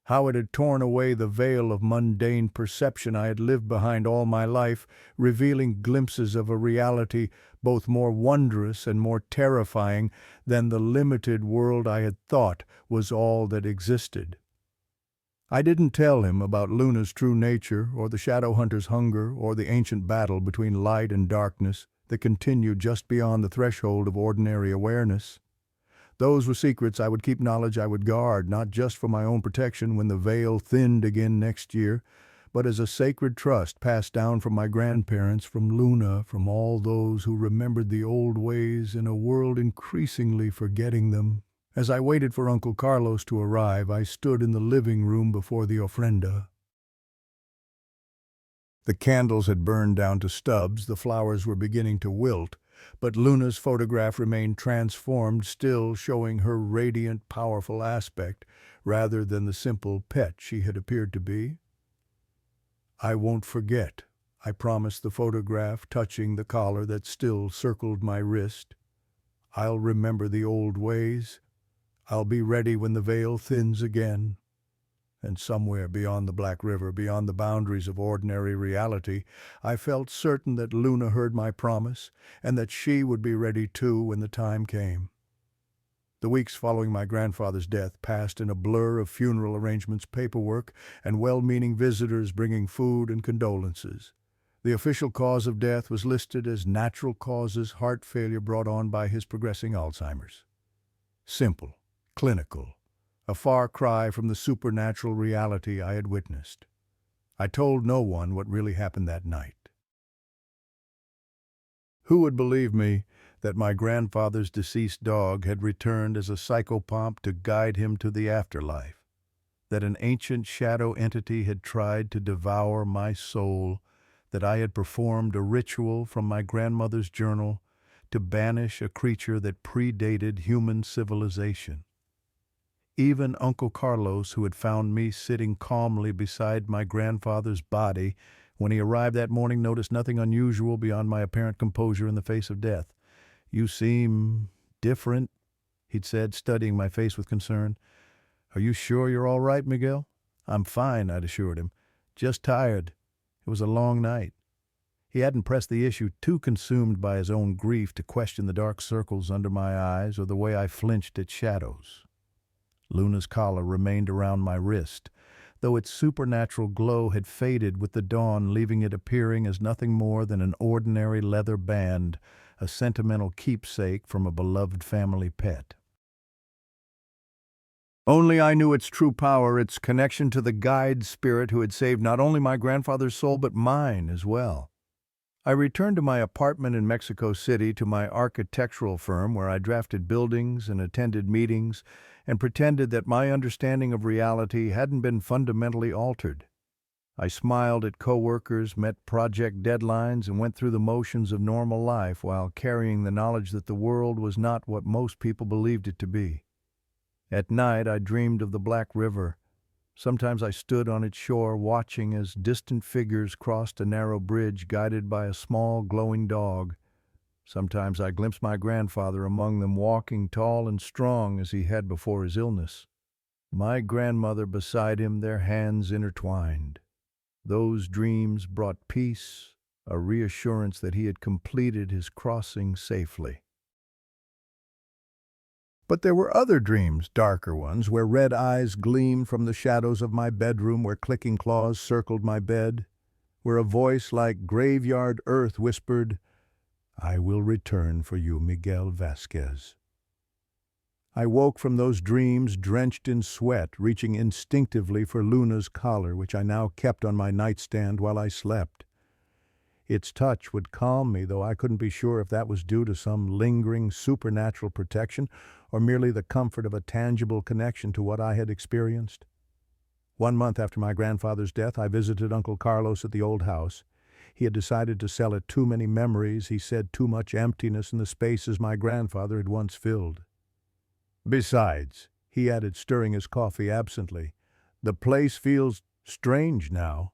How it had torn away the veil of mundane perception I had lived behind all my life, revealing glimpses of a reality both more wondrous and more terrifying than the limited world I had thought was all that existed. I didn't tell him about Luna's true nature, or the shadow hunter's hunger, or the ancient battle between light and darkness that continued just beyond the threshold of ordinary awareness. Those were secrets I would keep, knowledge I would guard, not just for my own protection when the veil thinned again next year, but as a sacred trust passed down from my grandparents, from Luna, from all those who remembered the old ways in a world increasingly forgetting them. As I waited for Uncle Carlos to arrive, I stood in the living room before the ofrenda. The candles had burned down to stubs, the flowers were beginning to wilt, but Luna's photograph remained transformed, still showing her radiant, powerful aspect, rather than the simple pet she had appeared to be. "I won't forget," I promised the photograph, touching the collar that still circled my wrist. "I'll remember the old ways. I'll be ready when the veil thins again." And somewhere beyond the Black River, beyond the boundaries of ordinary reality, I felt certain that Luna heard my promise, and that she would be ready too when the time came. The weeks following my grandfather's death passed in a blur of funeral arrangements, paperwork, and well-meaning visitors bringing food and condolences. The official cause of death was listed as natural causes, heart failure brought on by his progressing Alzheimer's. Simple, clinical, a far cry from the supernatural reality I had witnessed. I told no one what really happened that night. Who would believe me that my grandfather's deceased dog had returned as a psychopomp to guide him to the afterlife? That an ancient shadow entity had tried to devour my soul? That I had performed a ritual from my grandmother's journal to banish a creature that predated human civilization? Even Uncle Carlos, who had found me sitting calmly beside my grandfather's body when he arrived that morning, noticed nothing unusual beyond my apparent composure in the face of death. "You seem different," he'd said, studying my face with concern. "Are you sure you're all right, Miguel?" "I'm fine," I'd assured him. "Just tired. It was a long night." He hadn't pressed the issue, too consumed by his own grief to question the dark circles under my eyes or the way I flinched at shadows. Luna's collar remained around my wrist, though its supernatural glow had faded with the dawn, leaving it appearing as nothing more than an ordinary leather band, a sentimental keepsake from a beloved family pet. Only I knew its true power, its connection to the guide spirit who had saved not only my grandfather's soul, but mine as well. I returned to my apartment in Mexico City, to my architectural firm where I drafted buildings and attended meetings, and pretended that my understanding of reality hadn't been fundamentally altered. I smiled at coworkers, met project deadlines, and went through the motions of normal life while carrying the knowledge that the world was not what most people believed it to be. At night, I dreamed of the Black River. Sometimes I stood on its shore watching as distant figures crossed a narrow bridge guided by a small glowing dog. Sometimes I glimpsed my grandfather among them, walking tall and strong as he had before his illness. My grandmother beside him, their hands intertwined. Those dreams brought peace, a reassurance that he had completed his crossing safely. But there were other dreams, darker ones, where red eyes gleamed from the shadows of my bedroom, where clicking claws circled my bed, where a voice like graveyard earth whispered, "I will return for you, Miguel Vásquez." I woke from those dreams drenched in sweat, reaching instinctively for Luna's collar, which I now kept on my nightstand while I slept. Its touch would calm me, though I couldn't be sure if that was due to some lingering supernatural protection or merely the comfort of a tangible connection to what I had experienced. 1 month after my grandfather's death, I visited Uncle Carlos at the old house. He had decided to sell it too many memories, he said, too much emptiness in the spaces my grandfather had once filled. Besides, he added, stirring his coffee absently, the place feels strange now.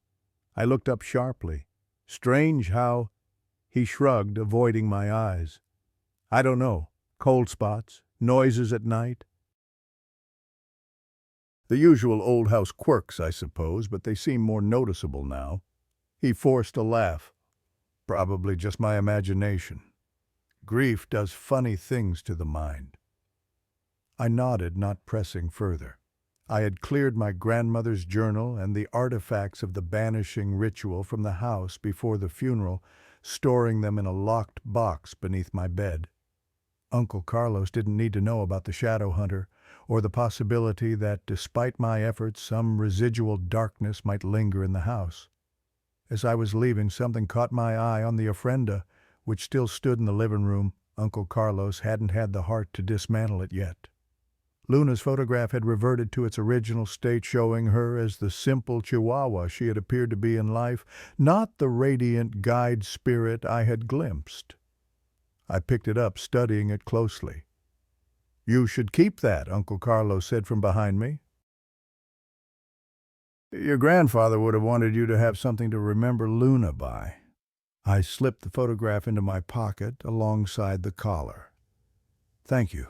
I looked up sharply. Strange how? He shrugged, avoiding my eyes. I don't know. Cold spots, noises at night. The usual old house quirks, I suppose, but they seem more noticeable now. He forced a laugh. Probably just my imagination. Grief does funny things to the mind. I nodded, not pressing further. I had cleared my grandmother's journal and the artifacts of the banishing ritual from the house before the funeral, storing them in a locked box beneath my bed. Uncle Carlos didn't need to know about the shadow hunter, or the possibility that, despite my efforts, some residual darkness might linger in the house. As I was leaving, something caught my eye on the ofrenda, which still stood in the living room. Uncle Carlos hadn't had the heart to dismantle it yet. Luna's photograph had reverted to its original state, showing her as the simple Chihuahua she had appeared to be in life, not the radiant guide spirit I had glimpsed. I picked it up, studying it closely. "You should keep that," Uncle Carlos said from behind me. "Your grandfather would have wanted you to have something to remember Luna by." I slipped the photograph into my pocket alongside the collar. "Thank you."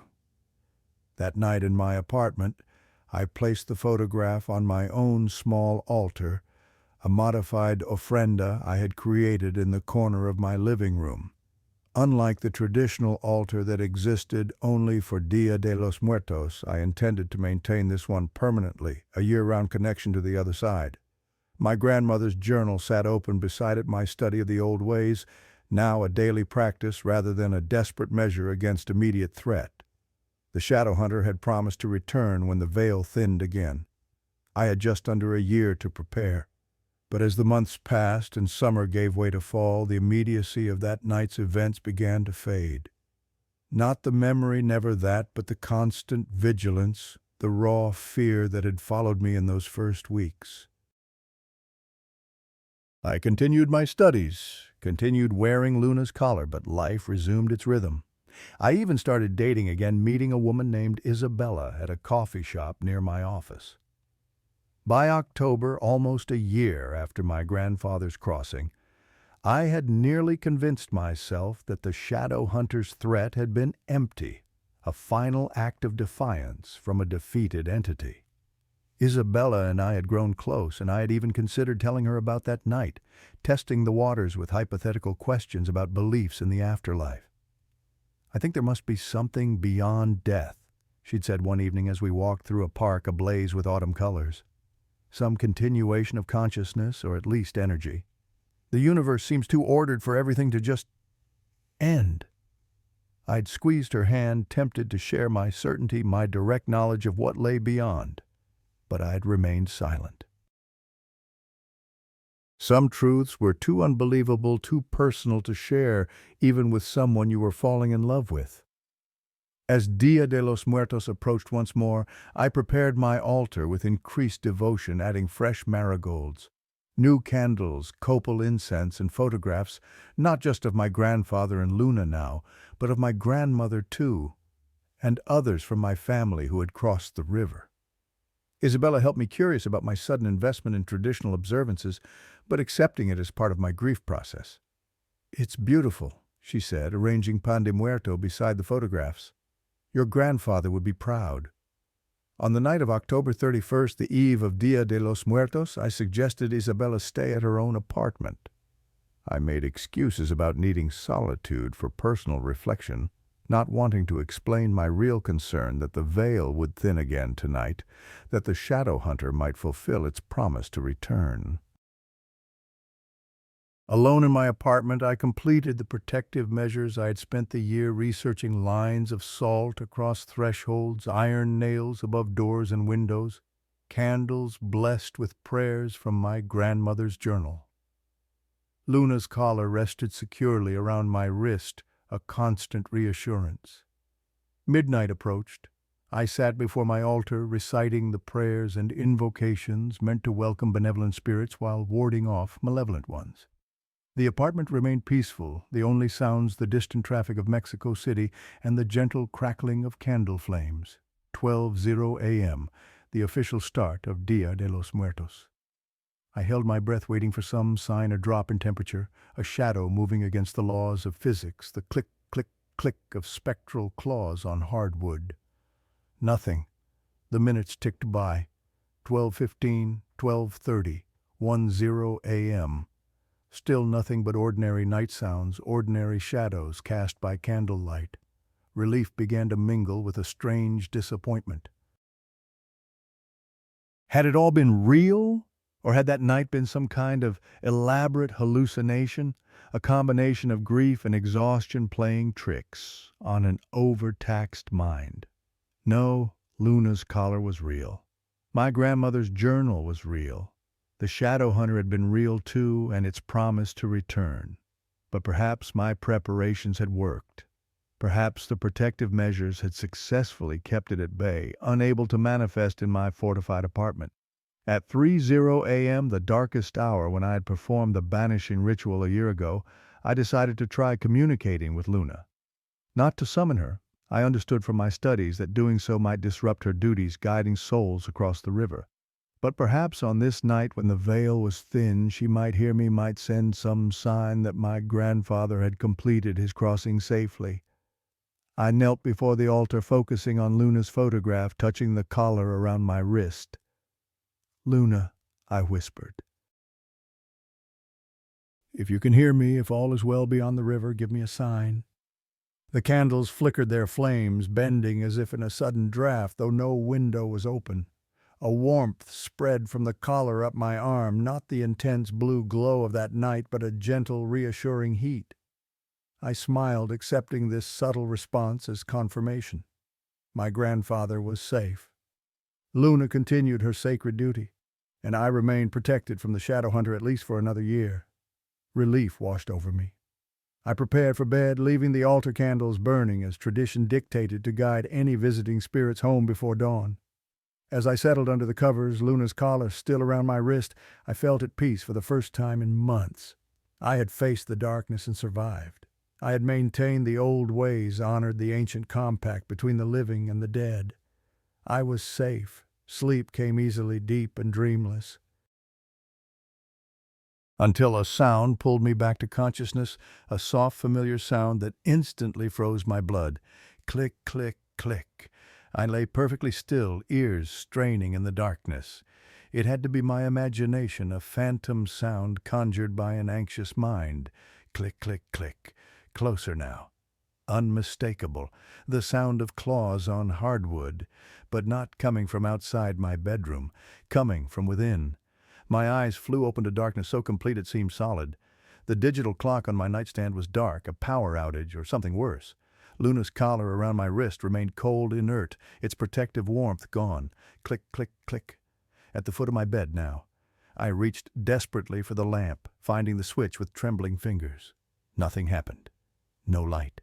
That night in my apartment, I placed the photograph on my own small altar, a modified ofrenda I had created in the corner of my living room. Unlike the traditional altar that existed only for DíaDeLosMuertos, I intended to maintain this one permanently, a year-round connection to the other side. My grandmother's journal sat open beside it, my study of the old ways, now a daily practice rather than a desperate measure against immediate threat. The shadow hunter had promised to return when the veil thinned again. I had just under a year to prepare. But as the months passed and summer gave way to fall, the immediacy of that night's events began to fade. Not the memory, never that, but the constant vigilance, the raw fear that had followed me in those first weeks. I continued my studies, continued wearing Luna's collar, but life resumed its rhythm. I even started dating again, meeting a woman named Isabella at a coffee shop near my office. By October, almost a year after my grandfather's crossing, I had nearly convinced myself that the shadow hunter's threat had been empty, a final act of defiance from a defeated entity. Isabella and I had grown close, and I had even considered telling her about that night, testing the waters with hypothetical questions about beliefs in the afterlife. "I think there must be something beyond death," she'd said one evening as we walked through a park ablaze with autumn colors. "Some continuation of consciousness, or at least energy. The universe seems too ordered for everything to just end." I'd squeezed her hand, tempted to share my certainty, my direct knowledge of what lay beyond, but I'd remained silent. Some truths were too unbelievable, too personal to share, even with someone you were falling in love with. As DíaDeLosMuertos approached once more, I prepared my altar with increased devotion, adding fresh marigolds, new candles, copal incense, and photographs, not just of my grandfather and Luna now, but of my grandmother too, and others from my family who had crossed the river. Isabella helped me curious about my sudden investment in traditional observances, but accepting it as part of my grief process. "It's beautiful," she said, arranging pan de muerto beside the photographs. "Your grandfather would be proud." On the night of October 31st, the eve of DíaDeLosMuertos, I suggested Isabella stay at her own apartment. I made excuses about needing solitude for personal reflection, not wanting to explain my real concern that the veil would thin again tonight, that the shadow hunter might fulfill its promise to return. Alone in my apartment, I completed the protective measures I had spent the year researching: lines of salt across thresholds, iron nails above doors and windows, candles blessed with prayers from my grandmother's journal. Luna's collar rested securely around my wrist, a constant reassurance. Midnight approached. I sat before my altar, reciting the prayers and invocations meant to welcome benevolent spirits while warding off malevolent ones. The apartment remained peaceful, the only sounds the distant traffic of Mexico City and the gentle crackling of candle flames. 12:00 a.m., the official start of Dia de los Muertos. I held my breath waiting for some sign, a drop in temperature, a shadow moving against the laws of physics, the click, click, click of spectral claws on hardwood. Nothing. The minutes ticked by. 12:15, 12:30, 10 a.m. Still nothing but ordinary night sounds, ordinary shadows cast by candlelight. Relief began to mingle with a strange disappointment. Had it all been real? Or had that night been some kind of elaborate hallucination, a combination of grief and exhaustion playing tricks on an overtaxed mind? No, Luna's collar was real. My grandmother's journal was real. The shadow hunter had been real too, and its promise to return. But perhaps my preparations had worked. Perhaps the protective measures had successfully kept it at bay, unable to manifest in my fortified apartment. At 3:00 a.m., the darkest hour when I had performed the banishing ritual a year ago, I decided to try communicating with Luna. Not to summon her. I understood from my studies that doing so might disrupt her duties guiding souls across the river. But perhaps on this night when the veil was thin, she might hear me, might send some sign that my grandfather had completed his crossing safely. I knelt before the altar, focusing on Luna's photograph, touching the collar around my wrist. "Luna," I whispered. "If you can hear me, if all is well beyond the river, give me a sign." The candles flickered their flames, bending as if in a sudden draft, though no window was open. A warmth spread from the collar up my arm, not the intense blue glow of that night, but a gentle, reassuring heat. I smiled, accepting this subtle response as confirmation. My grandfather was safe. Luna continued her sacred duty, and I remained protected from the shadow hunter at least for another year. Relief washed over me. I prepared for bed, leaving the altar candles burning as tradition dictated to guide any visiting spirits home before dawn. As I settled under the covers, Luna's collar still around my wrist, I felt at peace for the first time in months. I had faced the darkness and survived. I had maintained the old ways, honored the ancient compact between the living and the dead. I was safe. Sleep came easily, deep and dreamless. Until a sound pulled me back to consciousness, a soft, familiar sound that instantly froze my blood. Click, click, click. I lay perfectly still, ears straining in the darkness. It had to be my imagination, a phantom sound conjured by an anxious mind. Click, click, click. Closer now. Unmistakable. The sound of claws on hardwood, but not coming from outside my bedroom, coming from within. My eyes flew open to darkness so complete it seemed solid. The digital clock on my nightstand was dark, a power outage or something worse. Luna's collar around my wrist remained cold, inert, its protective warmth gone. Click, click, click. At the foot of my bed now. I reached desperately for the lamp, finding the switch with trembling fingers. Nothing happened. No light.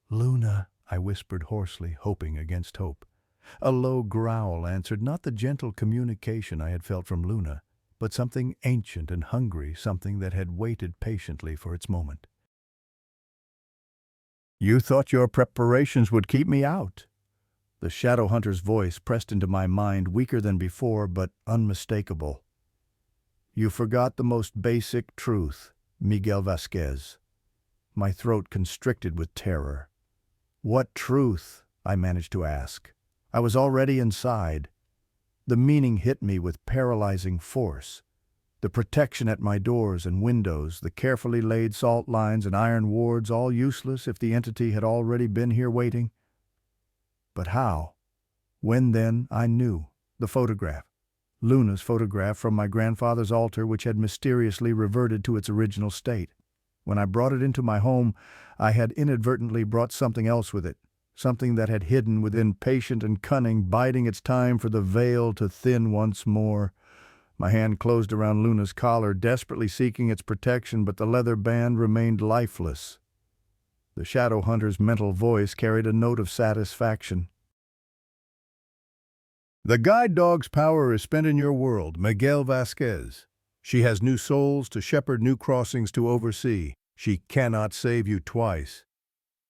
"Luna," I whispered hoarsely, hoping against hope. A low growl answered, not the gentle communication I had felt from Luna, but something ancient and hungry, something that had waited patiently for its moment. "You thought your preparations would keep me out." The shadow hunter's voice pressed into my mind, weaker than before, but unmistakable. "You forgot the most basic truth, Miguel Vásquez." My throat constricted with terror. "What truth?" I managed to ask. I was already inside. The meaning hit me with paralyzing force. The protection at my doors and windows, the carefully laid salt lines and iron wards, all useless if the entity had already been here waiting. But how? When then, I knew. The photograph. Luna's photograph from my grandfather's altar, which had mysteriously reverted to its original state. When I brought it into my home, I had inadvertently brought something else with it, something that had hidden within, patient and cunning, biding its time for the veil to thin once more. My hand closed around Luna's collar, desperately seeking its protection, but the leather band remained lifeless. The shadow hunter's mental voice carried a note of satisfaction. The guide dog's power is spent in your world, Miguel Vásquez. She has new souls to shepherd, new crossings to oversee. She cannot save you twice.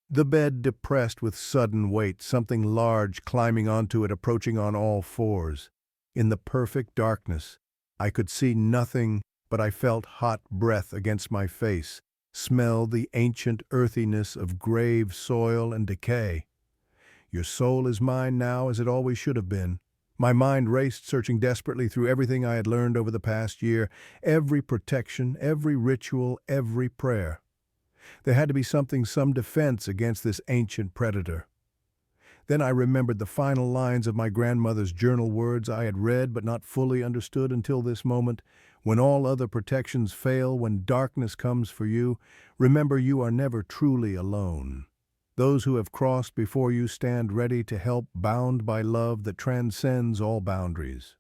The bed depressed with sudden weight, something large climbing onto it, approaching on all fours. In the perfect darkness, I could see nothing, but I felt hot breath against my face, smelled the ancient earthiness of grave soil and decay. Your soul is mine now, as it always should have been. My mind raced, searching desperately through everything I had learned over the past year, every protection, every ritual, every prayer. There had to be something, some defense against this ancient predator. Then I remembered the final lines of my grandmother's journal, words I had read but not fully understood until this moment. When all other protections fail, when darkness comes for you, remember you are never truly alone. Those who have crossed before you stand ready to help, bound by love that transcends all boundaries.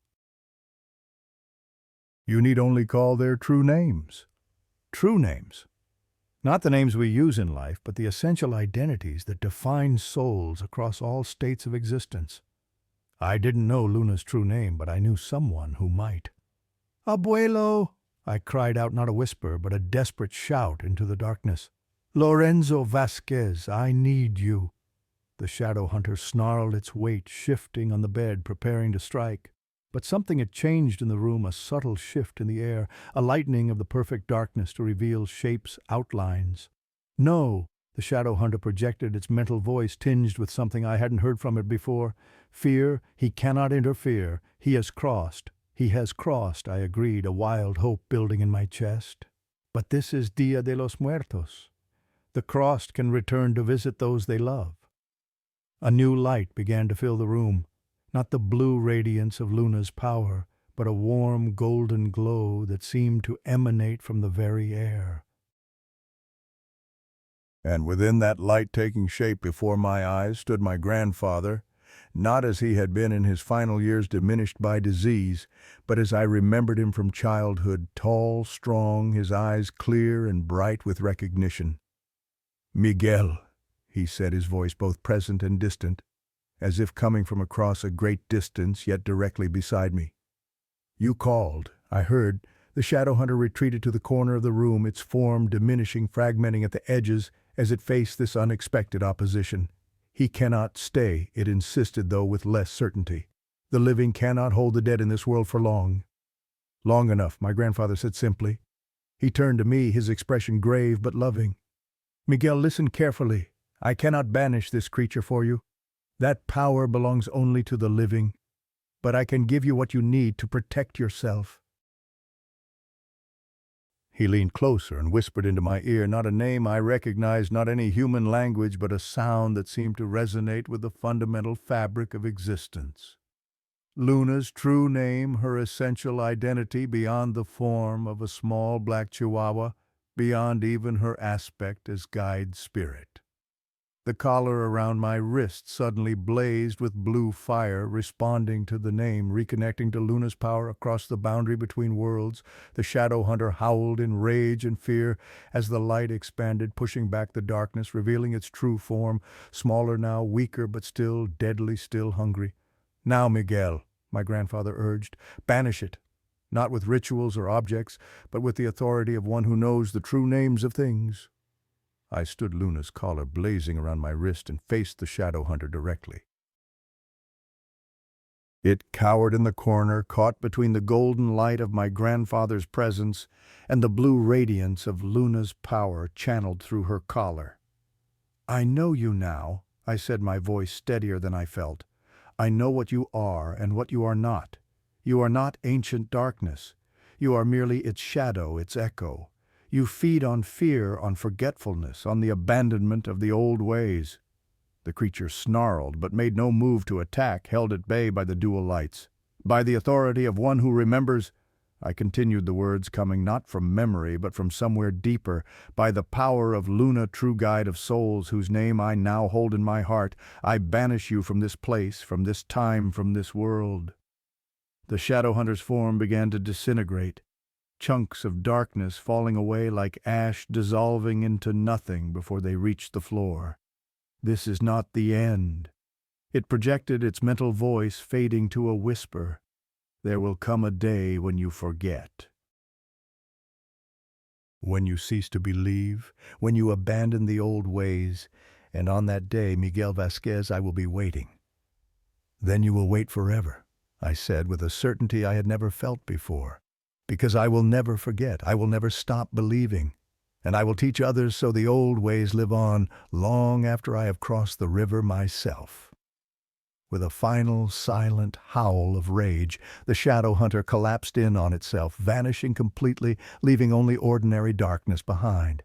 You need only call their true names. True names. Not the names we use in life, but the essential identities that define souls across all states of existence. I didn't know Luna's true name, but I knew someone who might. Abuelo! I cried out, not a whisper, but a desperate shout into the darkness. Lorenzo Vásquez, I need you. The shadow hunter snarled its weight, shifting on the bed, preparing to strike. But something had changed in the room, a subtle shift in the air, a lightening of the perfect darkness to reveal shapes, outlines. No, the shadow hunter projected, its mental voice tinged with something I hadn't heard from it before. Fear, he cannot interfere. He has crossed. He has crossed, I agreed, a wild hope building in my chest. But this is DíaDeLosMuertos. The crossed can return to visit those they love. A new light began to fill the room, not the blue radiance of Luna's power, but a warm golden glow that seemed to emanate from the very air. And within that light taking shape before my eyes stood my grandfather, not as he had been in his final years, diminished by disease, but as I remembered him from childhood, tall, strong, his eyes clear and bright with recognition. Miguel, he said, his voice both present and distant, as if coming from across a great distance, yet directly beside me. You called, I heard. The shadow hunter retreated to the corner of the room, its form diminishing, fragmenting at the edges as it faced this unexpected opposition. He cannot stay, it insisted, though with less certainty. The living cannot hold the dead in this world for long. Long enough, my grandfather said simply. He turned to me, his expression grave but loving. Miguel, listen carefully. I cannot banish this creature for you. That power belongs only to the living. But I can give you what you need to protect yourself. He leaned closer and whispered into my ear, not a name I recognized, not any human language, but a sound that seemed to resonate with the fundamental fabric of existence. Luna's true name, her essential identity beyond the form of a small black Chihuahua, beyond even her aspect as guide spirit. The collar around my wrist suddenly blazed with blue fire, responding to the name, reconnecting to Luna's power across the boundary between worlds. The shadow hunter howled in rage and fear as the light expanded, pushing back the darkness, revealing its true form, smaller now, weaker, but still deadly, still hungry. Now, Miguel, my grandfather urged, banish it. Not with rituals or objects, but with the authority of one who knows the true names of things. I stood Luna's collar blazing around my wrist and faced the shadow hunter directly. It cowered in the corner, caught between the golden light of my grandfather's presence and the blue radiance of Luna's power channeled through her collar. I know you now, I said, my voice steadier than I felt. I know what you are and what you are not. You are not ancient darkness. You are merely its shadow, its echo. You feed on fear, on forgetfulness, on the abandonment of the old ways. The creature snarled, but made no move to attack, held at bay by the dual lights. By the authority of one who remembers, I continued, the words coming not from memory, but from somewhere deeper, by the power of Luna, true guide of souls, whose name I now hold in my heart, I banish you from this place, from this time, from this world. The shadow hunter's form began to disintegrate, chunks of darkness falling away like ash dissolving into nothing before they reached the floor. This is not the end. It projected its mental voice fading to a whisper. There will come a day when you forget. When you cease to believe, when you abandon the old ways, and on that day, Miguel Vásquez, I will be waiting. Then you will wait forever, I said with a certainty I had never felt before. Because I will never forget, I will never stop believing, and I will teach others so the old ways live on long after I have crossed the river myself. With a final, silent howl of rage, the shadow hunter collapsed in on itself, vanishing completely, leaving only ordinary darkness behind.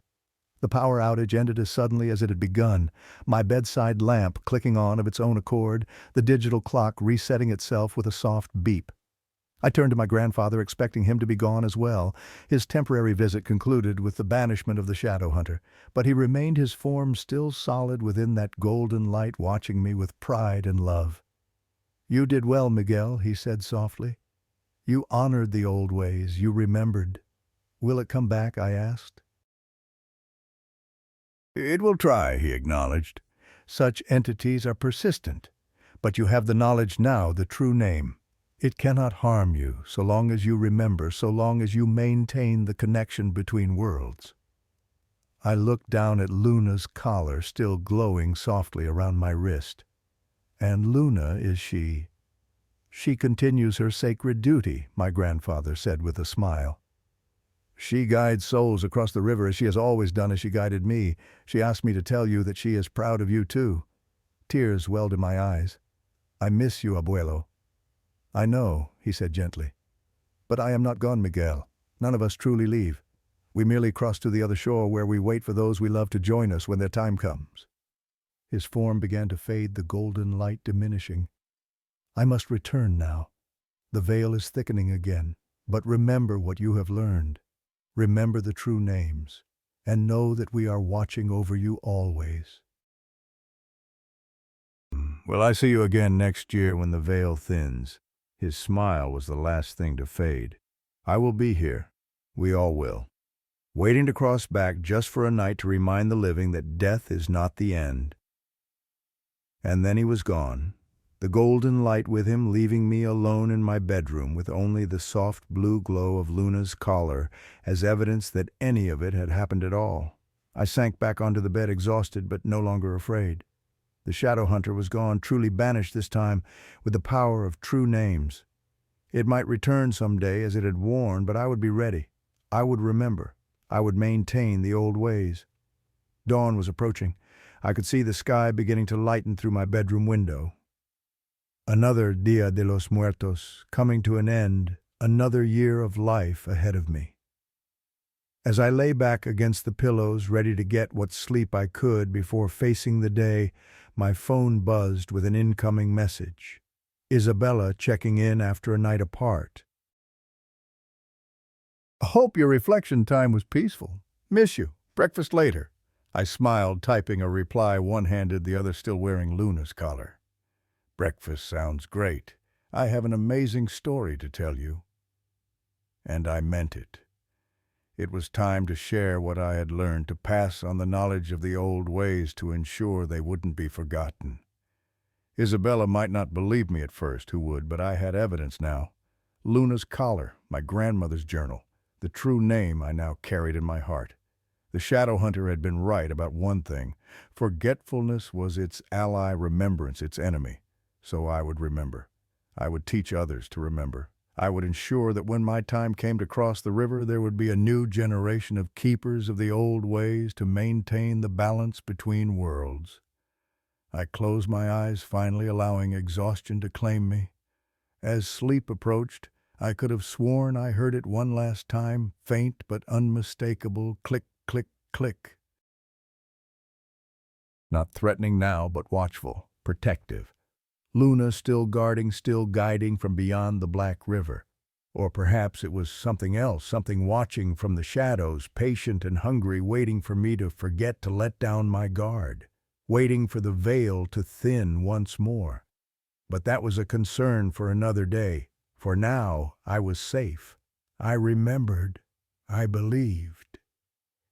The power outage ended as suddenly as it had begun, my bedside lamp clicking on of its own accord, the digital clock resetting itself with a soft beep. I turned to my grandfather, expecting him to be gone as well. His temporary visit concluded with the banishment of the shadow hunter, but he remained his form still solid within that golden light, watching me with pride and love. "You did well, Miguel," he said softly. "You honored the old ways, you remembered. Will it come back?" I asked. "It will try," he acknowledged. "Such entities are persistent, but you have the knowledge now, the true name. It cannot harm you, so long as you remember, so long as you maintain the connection between worlds." I looked down at Luna's collar, still glowing softly around my wrist. "And Luna, is she?" "She continues her sacred duty," my grandfather said with a smile. "She guides souls across the river as she has always done, as she guided me. She asked me to tell you that she is proud of you too." Tears welled in my eyes. "I miss you, abuelo." "I know," he said gently. "But I am not gone, Miguel. None of us truly leave. We merely cross to the other shore where we wait for those we love to join us when their time comes." His form began to fade, the golden light diminishing. "I must return now. The veil is thickening again. But remember what you have learned. Remember the true names, and know that we are watching over you always." "Will I see you again next year when the veil thins?" His smile was the last thing to fade. "I will be here. We all will. Waiting to cross back just for a night to remind the living that death is not the end." And then he was gone, the golden light with him, leaving me alone in my bedroom with only the soft blue glow of Luna's collar as evidence that any of it had happened at all. I sank back onto the bed exhausted but no longer afraid. The shadow hunter was gone, truly banished this time, with the power of true names. It might return someday as it had warned, but I would be ready. I would remember. I would maintain the old ways. Dawn was approaching. I could see the sky beginning to lighten through my bedroom window. Another Dia de los Muertos coming to an end, another year of life ahead of me. As I lay back against the pillows, ready to get what sleep I could before facing the day, my phone buzzed with an incoming message. Isabella checking in after a night apart. "Hope your reflection time was peaceful. Miss you. Breakfast later." I smiled, typing a reply, one-handed, the other still wearing Luna's collar. "Breakfast sounds great. I have an amazing story to tell you." And I meant it. It was time to share what I had learned, to pass on the knowledge of the old ways to ensure they wouldn't be forgotten. Isabella might not believe me at first, who would, but I had evidence now. Luna's collar, my grandmother's journal, the true name I now carried in my heart. The shadow hunter had been right about one thing. Forgetfulness was its ally, remembrance its enemy. So I would remember. I would teach others to remember. I would ensure that when my time came to cross the river, there would be a new generation of keepers of the old ways to maintain the balance between worlds. I closed my eyes, finally allowing exhaustion to claim me. As sleep approached, I could have sworn I heard it one last time, faint but unmistakable, click, click, click. Not threatening now, but watchful, protective. Luna still guarding, still guiding from beyond the Black River. Or perhaps it was something else, something watching from the shadows, patient and hungry, waiting for me to forget to let down my guard, waiting for the veil to thin once more. But that was a concern for another day, For now I was safe. I remembered. I believed.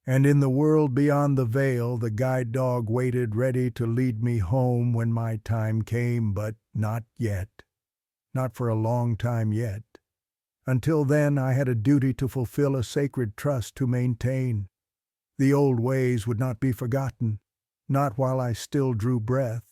And in the world beyond the veil, the guide dog waited ready to lead me home when my time came, but not yet. Not for a long time yet. Until then, I had a duty to fulfill, a sacred trust to maintain. The old ways would not be forgotten, not while I still drew breath.